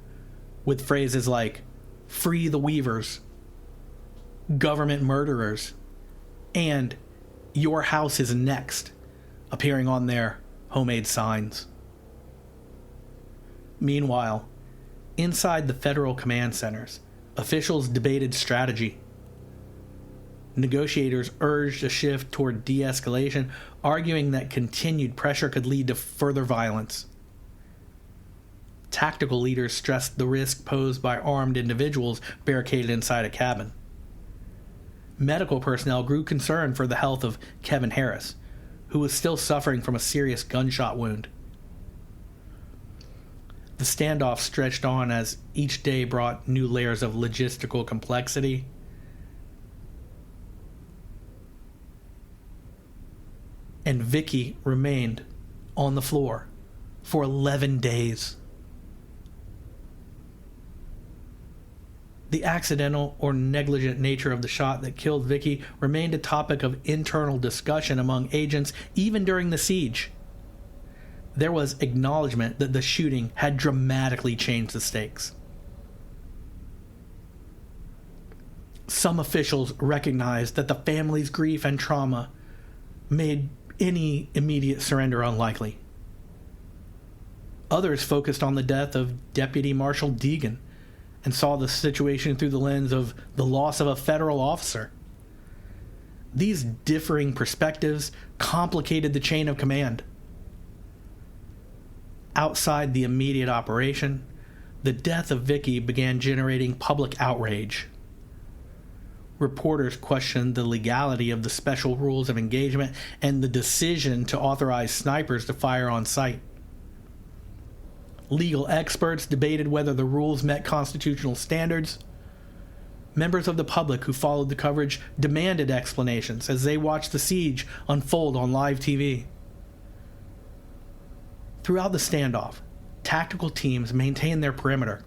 with phrases like, "Free the Weavers," "Government murderers," and "Your house is next," appearing on their homemade signs. Meanwhile, inside the federal command centers, officials debated strategy. Negotiators urged a shift toward de-escalation, arguing that continued pressure could lead to further violence. Tactical leaders stressed the risk posed by armed individuals barricaded inside a cabin. Medical personnel grew concerned for the health of Kevin Harris, who was still suffering from a serious gunshot wound. The standoff stretched on as each day brought new layers of logistical complexity. And Vicky remained on the floor for 11 days. The accidental or negligent nature of the shot that killed Vicky remained a topic of internal discussion among agents even during the siege. There was acknowledgement that the shooting had dramatically changed the stakes. Some officials recognized that the family's grief and trauma made any immediate surrender unlikely. Others focused on the death of Deputy Marshal Deegan and saw the situation through the lens of the loss of a federal officer. These differing perspectives complicated the chain of command. Outside the immediate operation, the death of Vicky began generating public outrage. Reporters questioned the legality of the special rules of engagement and the decision to authorize snipers to fire on sight. Legal experts debated whether the rules met constitutional standards. Members of the public who followed the coverage demanded explanations as they watched the siege unfold on live TV. Throughout the standoff, tactical teams maintained their perimeter.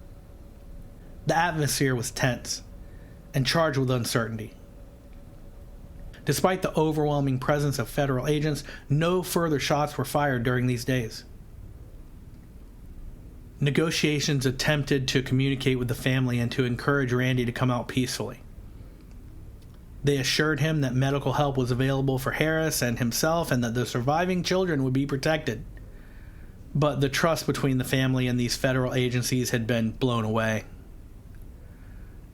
The atmosphere was tense and charged with uncertainty. Despite the overwhelming presence of federal agents, no further shots were fired during these days. Negotiations attempted to communicate with the family and to encourage Randy to come out peacefully. They assured him that medical help was available for Harris and himself and that the surviving children would be protected. But the trust between the family and these federal agencies had been blown away.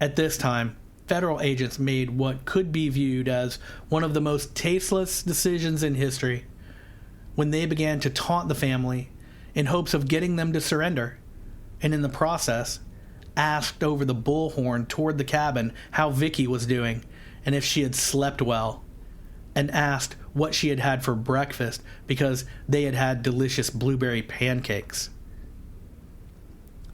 At this time, federal agents made what could be viewed as one of the most tasteless decisions in history when they began to taunt the family in hopes of getting them to surrender, and in the process, asked over the bullhorn toward the cabin how Vicky was doing and if she had slept well, and asked what she had had for breakfast because they had had delicious blueberry pancakes.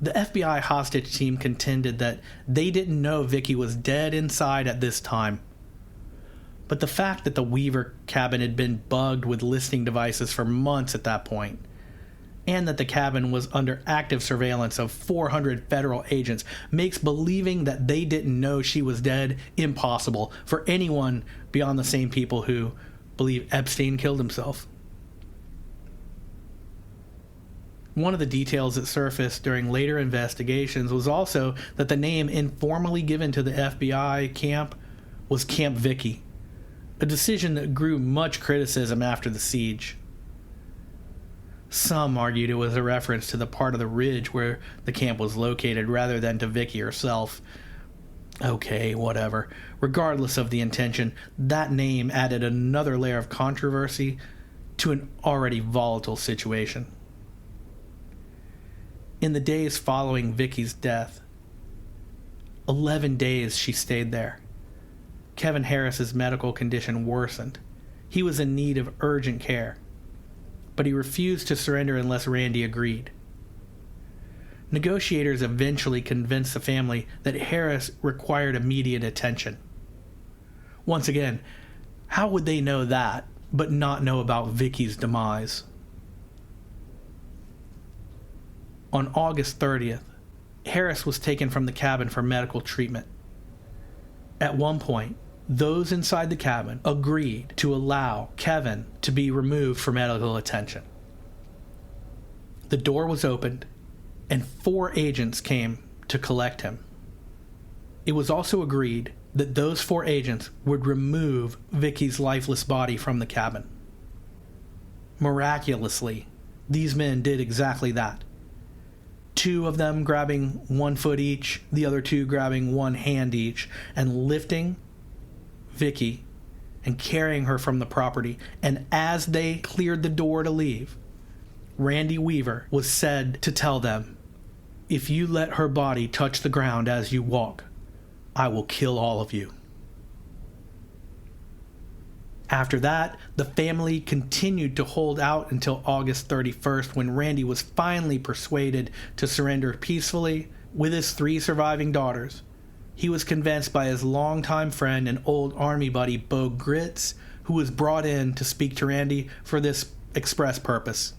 The FBI hostage team contended that they didn't know Vicky was dead inside at this time. But the fact that the Weaver cabin had been bugged with listening devices for months at that point, and that the cabin was under active surveillance of 400 federal agents, makes believing that they didn't know she was dead impossible for anyone beyond the same people who believe Epstein killed himself. One of the details that surfaced during later investigations was also that the name informally given to the FBI camp was Camp Vicky, a decision that grew much criticism after the siege. Some argued it was a reference to the part of the ridge where the camp was located rather than to Vicky herself. Okay, whatever. Regardless of the intention, that name added another layer of controversy to an already volatile situation. In the days following Vicky's death, 11 days she stayed there. Kevin Harris's medical condition worsened. He was in need of urgent care, but he refused to surrender unless Randy agreed. Negotiators eventually convinced the family that Harris required immediate attention. Once again, how would they know that, but not know about Vicky's demise? On August 30th, Harris was taken from the cabin for medical treatment. At one point, those inside the cabin agreed to allow Kevin to be removed for medical attention. The door was opened, and 4 agents came to collect him. It was also agreed that those 4 agents would remove Vicky's lifeless body from the cabin. Miraculously, these men did exactly that. 2 of them grabbing 1 foot each, the other 2 grabbing 1 hand each, and lifting Vicky and carrying her from the property. And as they cleared the door to leave, Randy Weaver was said to tell them, "If you let her body touch the ground as you walk, I will kill all of you." After that, the family continued to hold out until August 31st, when Randy was finally persuaded to surrender peacefully with his 3 surviving daughters. He was convinced by his longtime friend and old Army buddy, Bo Gritz, who was brought in to speak to Randy for this express purpose.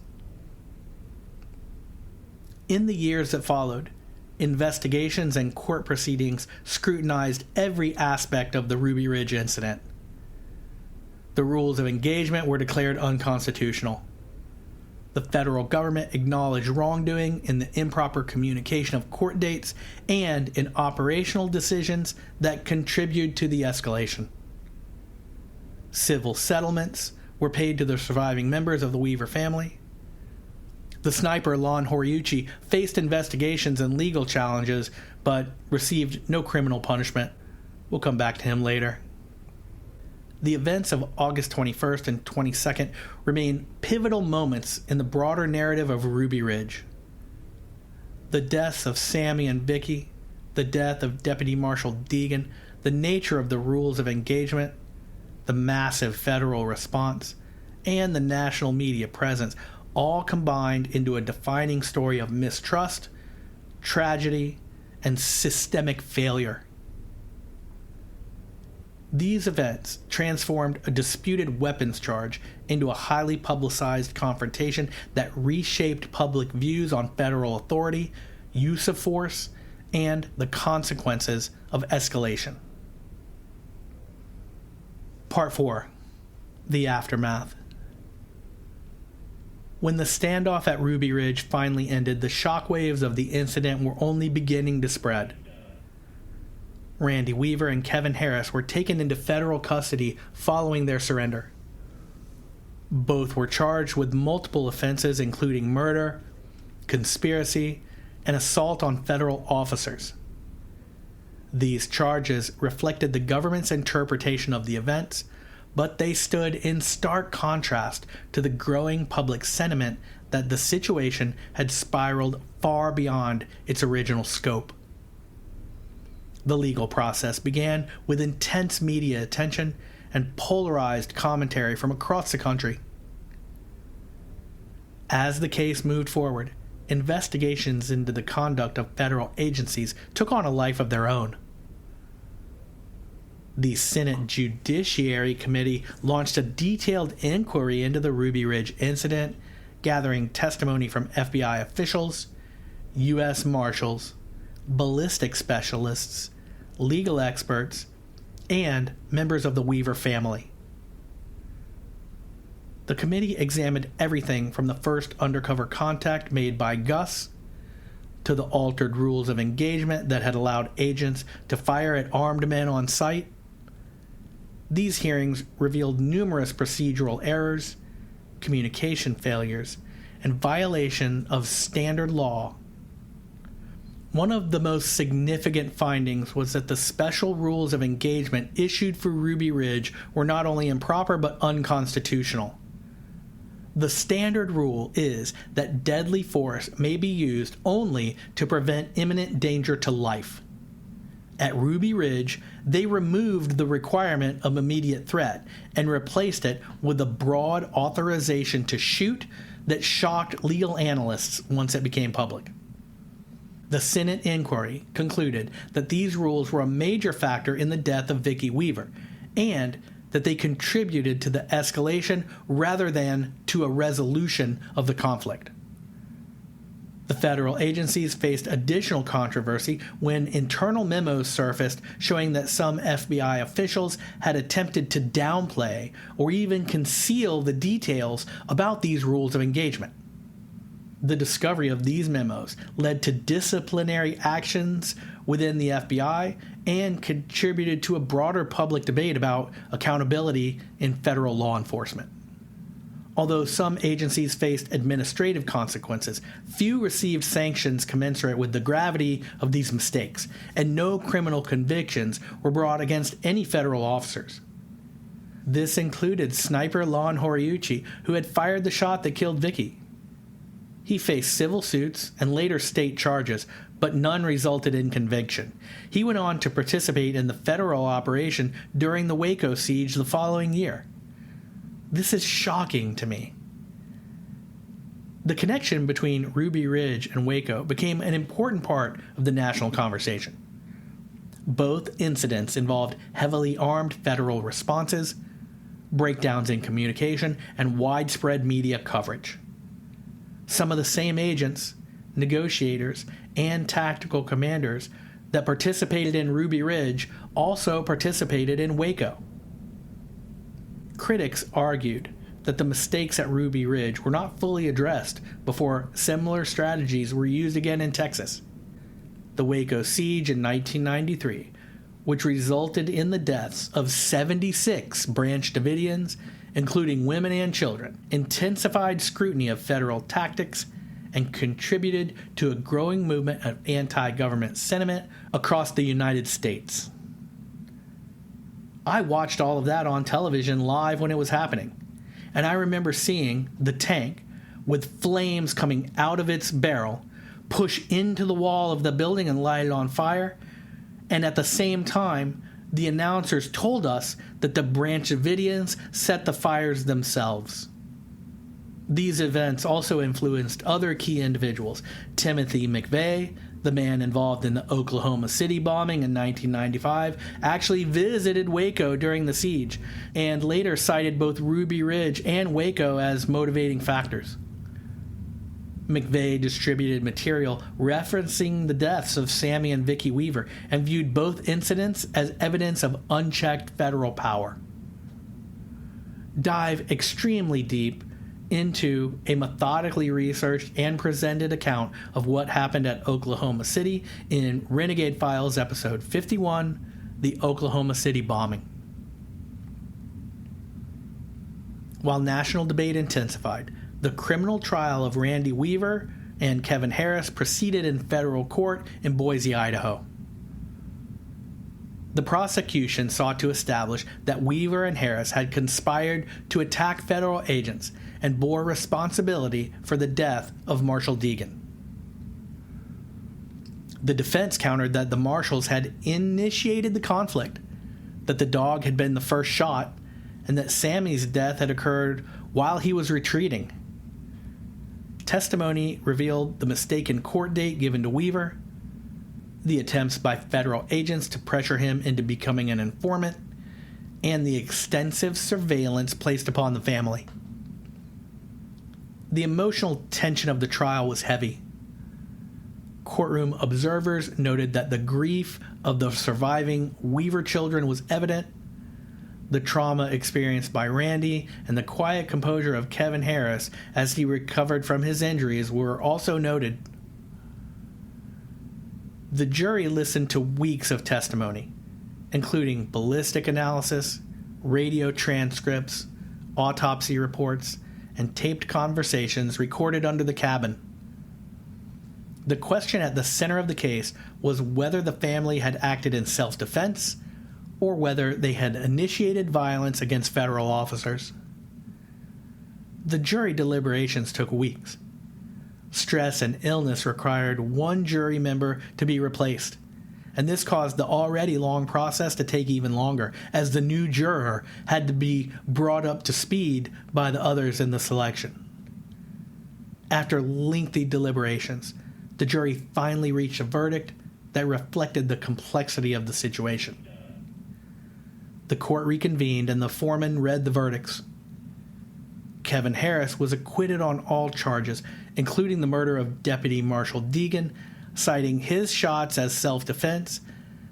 In the years that followed, investigations and court proceedings scrutinized every aspect of the Ruby Ridge incident. The rules of engagement were declared unconstitutional. The federal government acknowledged wrongdoing in the improper communication of court dates and in operational decisions that contributed to the escalation. Civil settlements were paid to the surviving members of the Weaver family. The sniper Lon Horiuchi faced investigations and legal challenges, but received no criminal punishment. We'll come back to him later. The events of August 21st and 22nd remain pivotal moments in the broader narrative of Ruby Ridge. The deaths of Sammy and Vicky, the death of Deputy Marshal Deegan, the nature of the rules of engagement, the massive federal response, and the national media presence all combined into a defining story of mistrust, tragedy, and systemic failure. These events transformed a disputed weapons charge into a highly publicized confrontation that reshaped public views on federal authority, use of force, and the consequences of escalation. Part 4. The Aftermath. When the standoff at Ruby Ridge finally ended, the shockwaves of the incident were only beginning to spread. Randy Weaver and Kevin Harris were taken into federal custody following their surrender. Both were charged with multiple offenses, including murder, conspiracy, and assault on federal officers. These charges reflected the government's interpretation of the events, but they stood in stark contrast to the growing public sentiment that the situation had spiraled far beyond its original scope. The legal process began with intense media attention and polarized commentary from across the country. As the case moved forward, investigations into the conduct of federal agencies took on a life of their own. The Senate Judiciary Committee launched a detailed inquiry into the Ruby Ridge incident, gathering testimony from FBI officials, U.S. Marshals, ballistic specialists, legal experts, and members of the Weaver family. The committee examined everything from the first undercover contact made by Gus to the altered rules of engagement that had allowed agents to fire at armed men on sight. These hearings revealed numerous procedural errors, communication failures, and violation of standard law. One of the most significant findings was that the special rules of engagement issued for Ruby Ridge were not only improper but unconstitutional. The standard rule is that deadly force may be used only to prevent imminent danger to life. At Ruby Ridge, they removed the requirement of immediate threat and replaced it with a broad authorization to shoot that shocked legal analysts once it became public. The Senate inquiry concluded that these rules were a major factor in the death of Vicki Weaver, and that they contributed to the escalation rather than to a resolution of the conflict. The federal agencies faced additional controversy when internal memos surfaced showing that some FBI officials had attempted to downplay or even conceal the details about these rules of engagement. The discovery of these memos led to disciplinary actions within the FBI and contributed to a broader public debate about accountability in federal law enforcement. Although some agencies faced administrative consequences, few received sanctions commensurate with the gravity of these mistakes, and no criminal convictions were brought against any federal officers. This included sniper Lon Horiuchi, who had fired the shot that killed Vicki. He faced civil suits and later state charges, but none resulted in conviction. He went on to participate in the federal operation during the Waco siege the following year. This is shocking to me. The connection between Ruby Ridge and Waco became an important part of the national conversation. Both incidents involved heavily armed federal responses, breakdowns in communication, and widespread media coverage. Some of the same agents, negotiators, and tactical commanders that participated in Ruby Ridge also participated in Waco. Critics argued that the mistakes at Ruby Ridge were not fully addressed before similar strategies were used again in Texas. The Waco siege in 1993, which resulted in the deaths of 76 Branch Davidians, including women and children, intensified scrutiny of federal tactics and contributed to a growing movement of anti-government sentiment across the United States. I watched all of that on television live when it was happening, and I remember seeing the tank, with flames coming out of its barrel, push into the wall of the building and light it on fire, and at the same time, the announcers told us that the Branch Davidians set the fires themselves. These events also influenced other key individuals. Timothy McVeigh, the man involved in the Oklahoma City bombing in 1995, actually visited Waco during the siege and later cited both Ruby Ridge and Waco as motivating factors. McVeigh distributed material referencing the deaths of Sammy and Vicki Weaver and viewed both incidents as evidence of unchecked federal power. Dive extremely deep into a methodically researched and presented account of what happened at Oklahoma City in Renegade Files episode 51, The Oklahoma City Bombing. While national debate intensified, the criminal trial of Randy Weaver and Kevin Harris proceeded in federal court in Boise, Idaho. The prosecution sought to establish that Weaver and Harris had conspired to attack federal agents and bore responsibility for the death of Marshall Deegan. The defense countered that the marshals had initiated the conflict, that the dog had been the first shot, and that Sammy's death had occurred while he was retreating. Testimony revealed the mistaken court date given to Weaver, the attempts by federal agents to pressure him into becoming an informant, and the extensive surveillance placed upon the family. The emotional tension of the trial was heavy. Courtroom observers noted that the grief of the surviving Weaver children was evident. The trauma experienced by Randy and the quiet composure of Kevin Harris as he recovered from his injuries were also noted. The jury listened to weeks of testimony, including ballistic analysis, radio transcripts, autopsy reports, and taped conversations recorded under the cabin. The question at the center of the case was whether the family had acted in self-defense or whether they had initiated violence against federal officers. The jury deliberations took weeks. Stress and illness required one jury member to be replaced, and this caused the already long process to take even longer, as the new juror had to be brought up to speed by the others in the selection. After lengthy deliberations, the jury finally reached a verdict that reflected the complexity of the situation. The court reconvened and the foreman read the verdicts. Kevin Harris was acquitted on all charges, including the murder of Deputy Marshal Deegan, citing his shots as self-defense,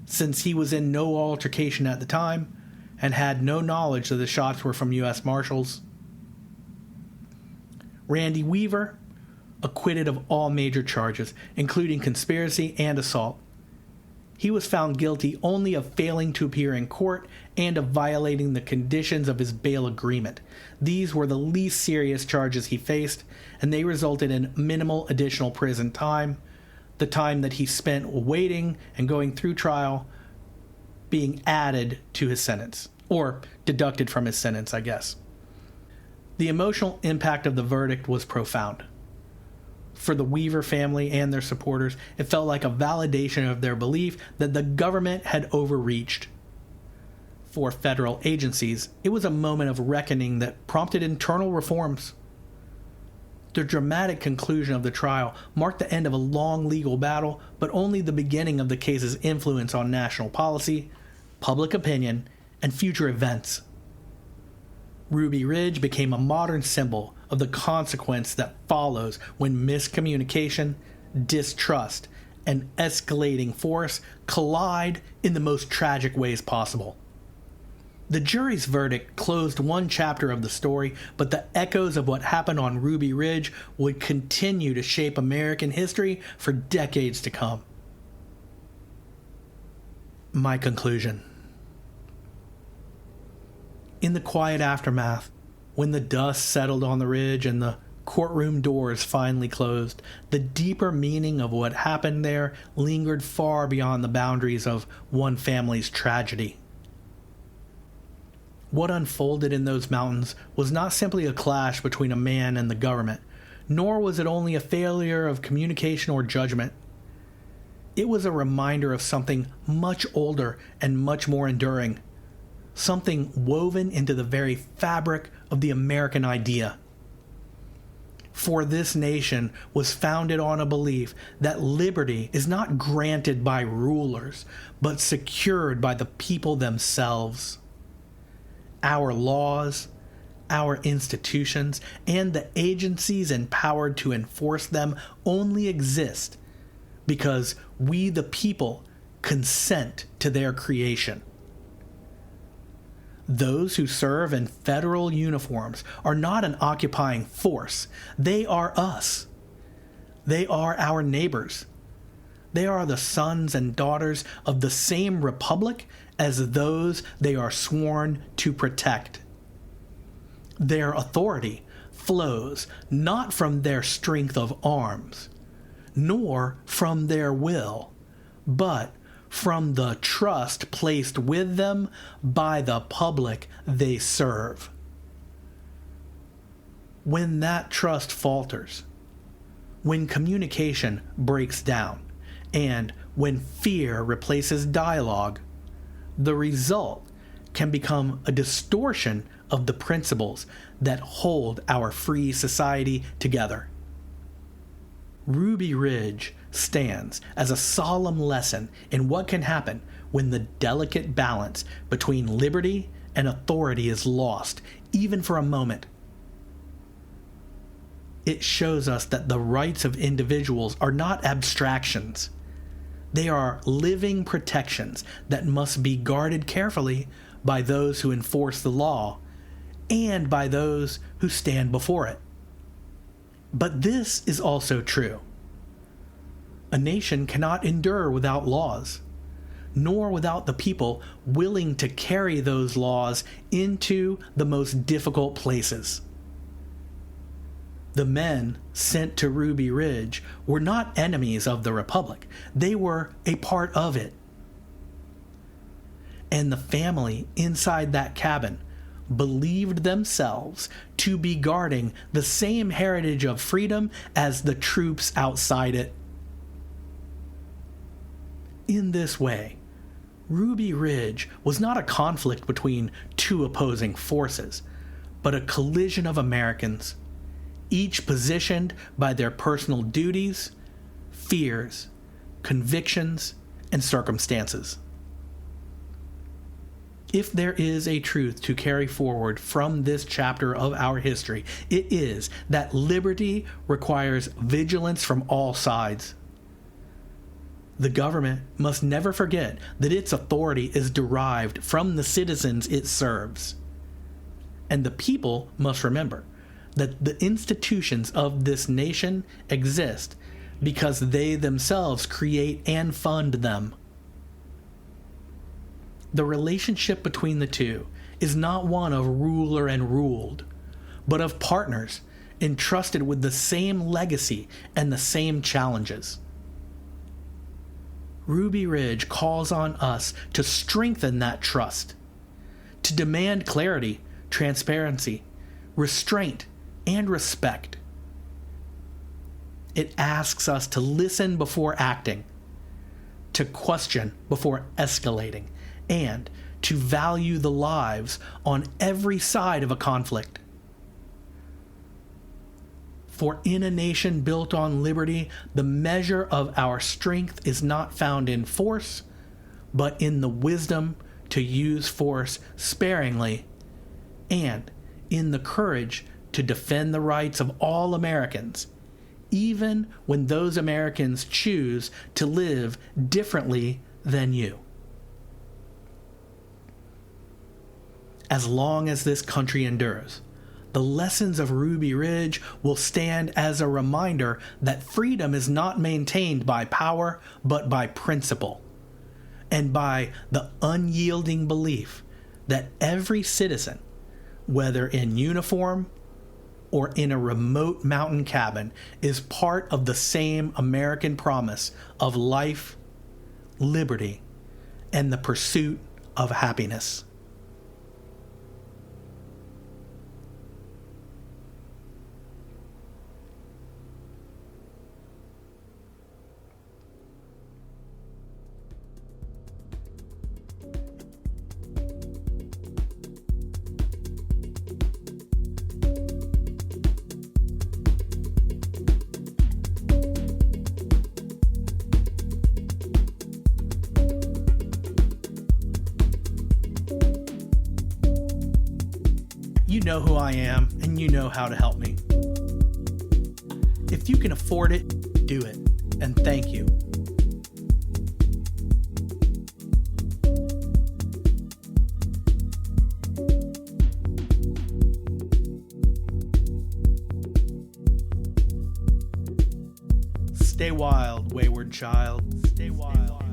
since he was in no altercation at the time and had no knowledge that the shots were from U.S. Marshals. Randy Weaver, acquitted of all major charges, including conspiracy and assault. He was found guilty only of failing to appear in court and of violating the conditions of his bail agreement. These were the least serious charges he faced, and they resulted in minimal additional prison time, the time that he spent waiting and going through trial being added to his sentence, or deducted from his sentence, I guess. The emotional impact of the verdict was profound. For the Weaver family and their supporters, it felt like a validation of their belief that the government had overreached. For federal agencies, it was a moment of reckoning that prompted internal reforms. The dramatic conclusion of the trial marked the end of a long legal battle, but only the beginning of the case's influence on national policy, public opinion, and future events. Ruby Ridge became a modern symbol of the consequence that follows when miscommunication, distrust, and escalating force collide in the most tragic ways possible. The jury's verdict closed one chapter of the story, but the echoes of what happened on Ruby Ridge would continue to shape American history for decades to come. My conclusion. In the quiet aftermath, when the dust settled on the ridge and the courtroom doors finally closed, the deeper meaning of what happened there lingered far beyond the boundaries of one family's tragedy. What unfolded in those mountains was not simply a clash between a man and the government, nor was it only a failure of communication or judgment. It was a reminder of something much older and much more enduring, something woven into the very fabric of the American idea. For this nation was founded on a belief that liberty is not granted by rulers, but secured by the people themselves. Our laws, our institutions, and the agencies empowered to enforce them only exist because we, the people, consent to their creation. Those who serve in federal uniforms are not an occupying force. They are us. They are our neighbors. They are the sons and daughters of the same republic as those they are sworn to protect. Their authority flows not from their strength of arms, nor from their will, but from the trust placed with them by the public they serve. When that trust falters, when communication breaks down, and when fear replaces dialogue, the result can become a distortion of the principles that hold our free society together. Ruby Ridge stands as a solemn lesson in what can happen when the delicate balance between liberty and authority is lost, even for a moment. It shows us that the rights of individuals are not abstractions. They are living protections that must be guarded carefully by those who enforce the law and by those who stand before it. But this is also true. A nation cannot endure without laws, nor without the people willing to carry those laws into the most difficult places. The men sent to Ruby Ridge were not enemies of the Republic. They were a part of it. And the family inside that cabin believed themselves to be guarding the same heritage of freedom as the troops outside it. In this way, Ruby Ridge was not a conflict between two opposing forces, but a collision of Americans, each positioned by their personal duties, fears, convictions, and circumstances. If there is a truth to carry forward from this chapter of our history, it is that liberty requires vigilance from all sides. The government must never forget that its authority is derived from the citizens it serves. And the people must remember that the institutions of this nation exist because they themselves create and fund them. The relationship between the two is not one of ruler and ruled, but of partners entrusted with the same legacy and the same challenges. Ruby Ridge calls on us to strengthen that trust, to demand clarity, transparency, restraint, and respect. It asks us to listen before acting, to question before escalating, and to value the lives on every side of a conflict. For in a nation built on liberty, the measure of our strength is not found in force, but in the wisdom to use force sparingly, and in the courage to defend the rights of all Americans, even when those Americans choose to live differently than you. As long as this country endures, the lessons of Ruby Ridge will stand as a reminder that freedom is not maintained by power, but by principle, and by the unyielding belief that every citizen, whether in uniform or in a remote mountain cabin, is part of the same American promise of life, liberty, and the pursuit of happiness. You know who I am, and you know how to help me. If you can afford it, do it, and thank you. Stay wild, wayward child. Stay wild.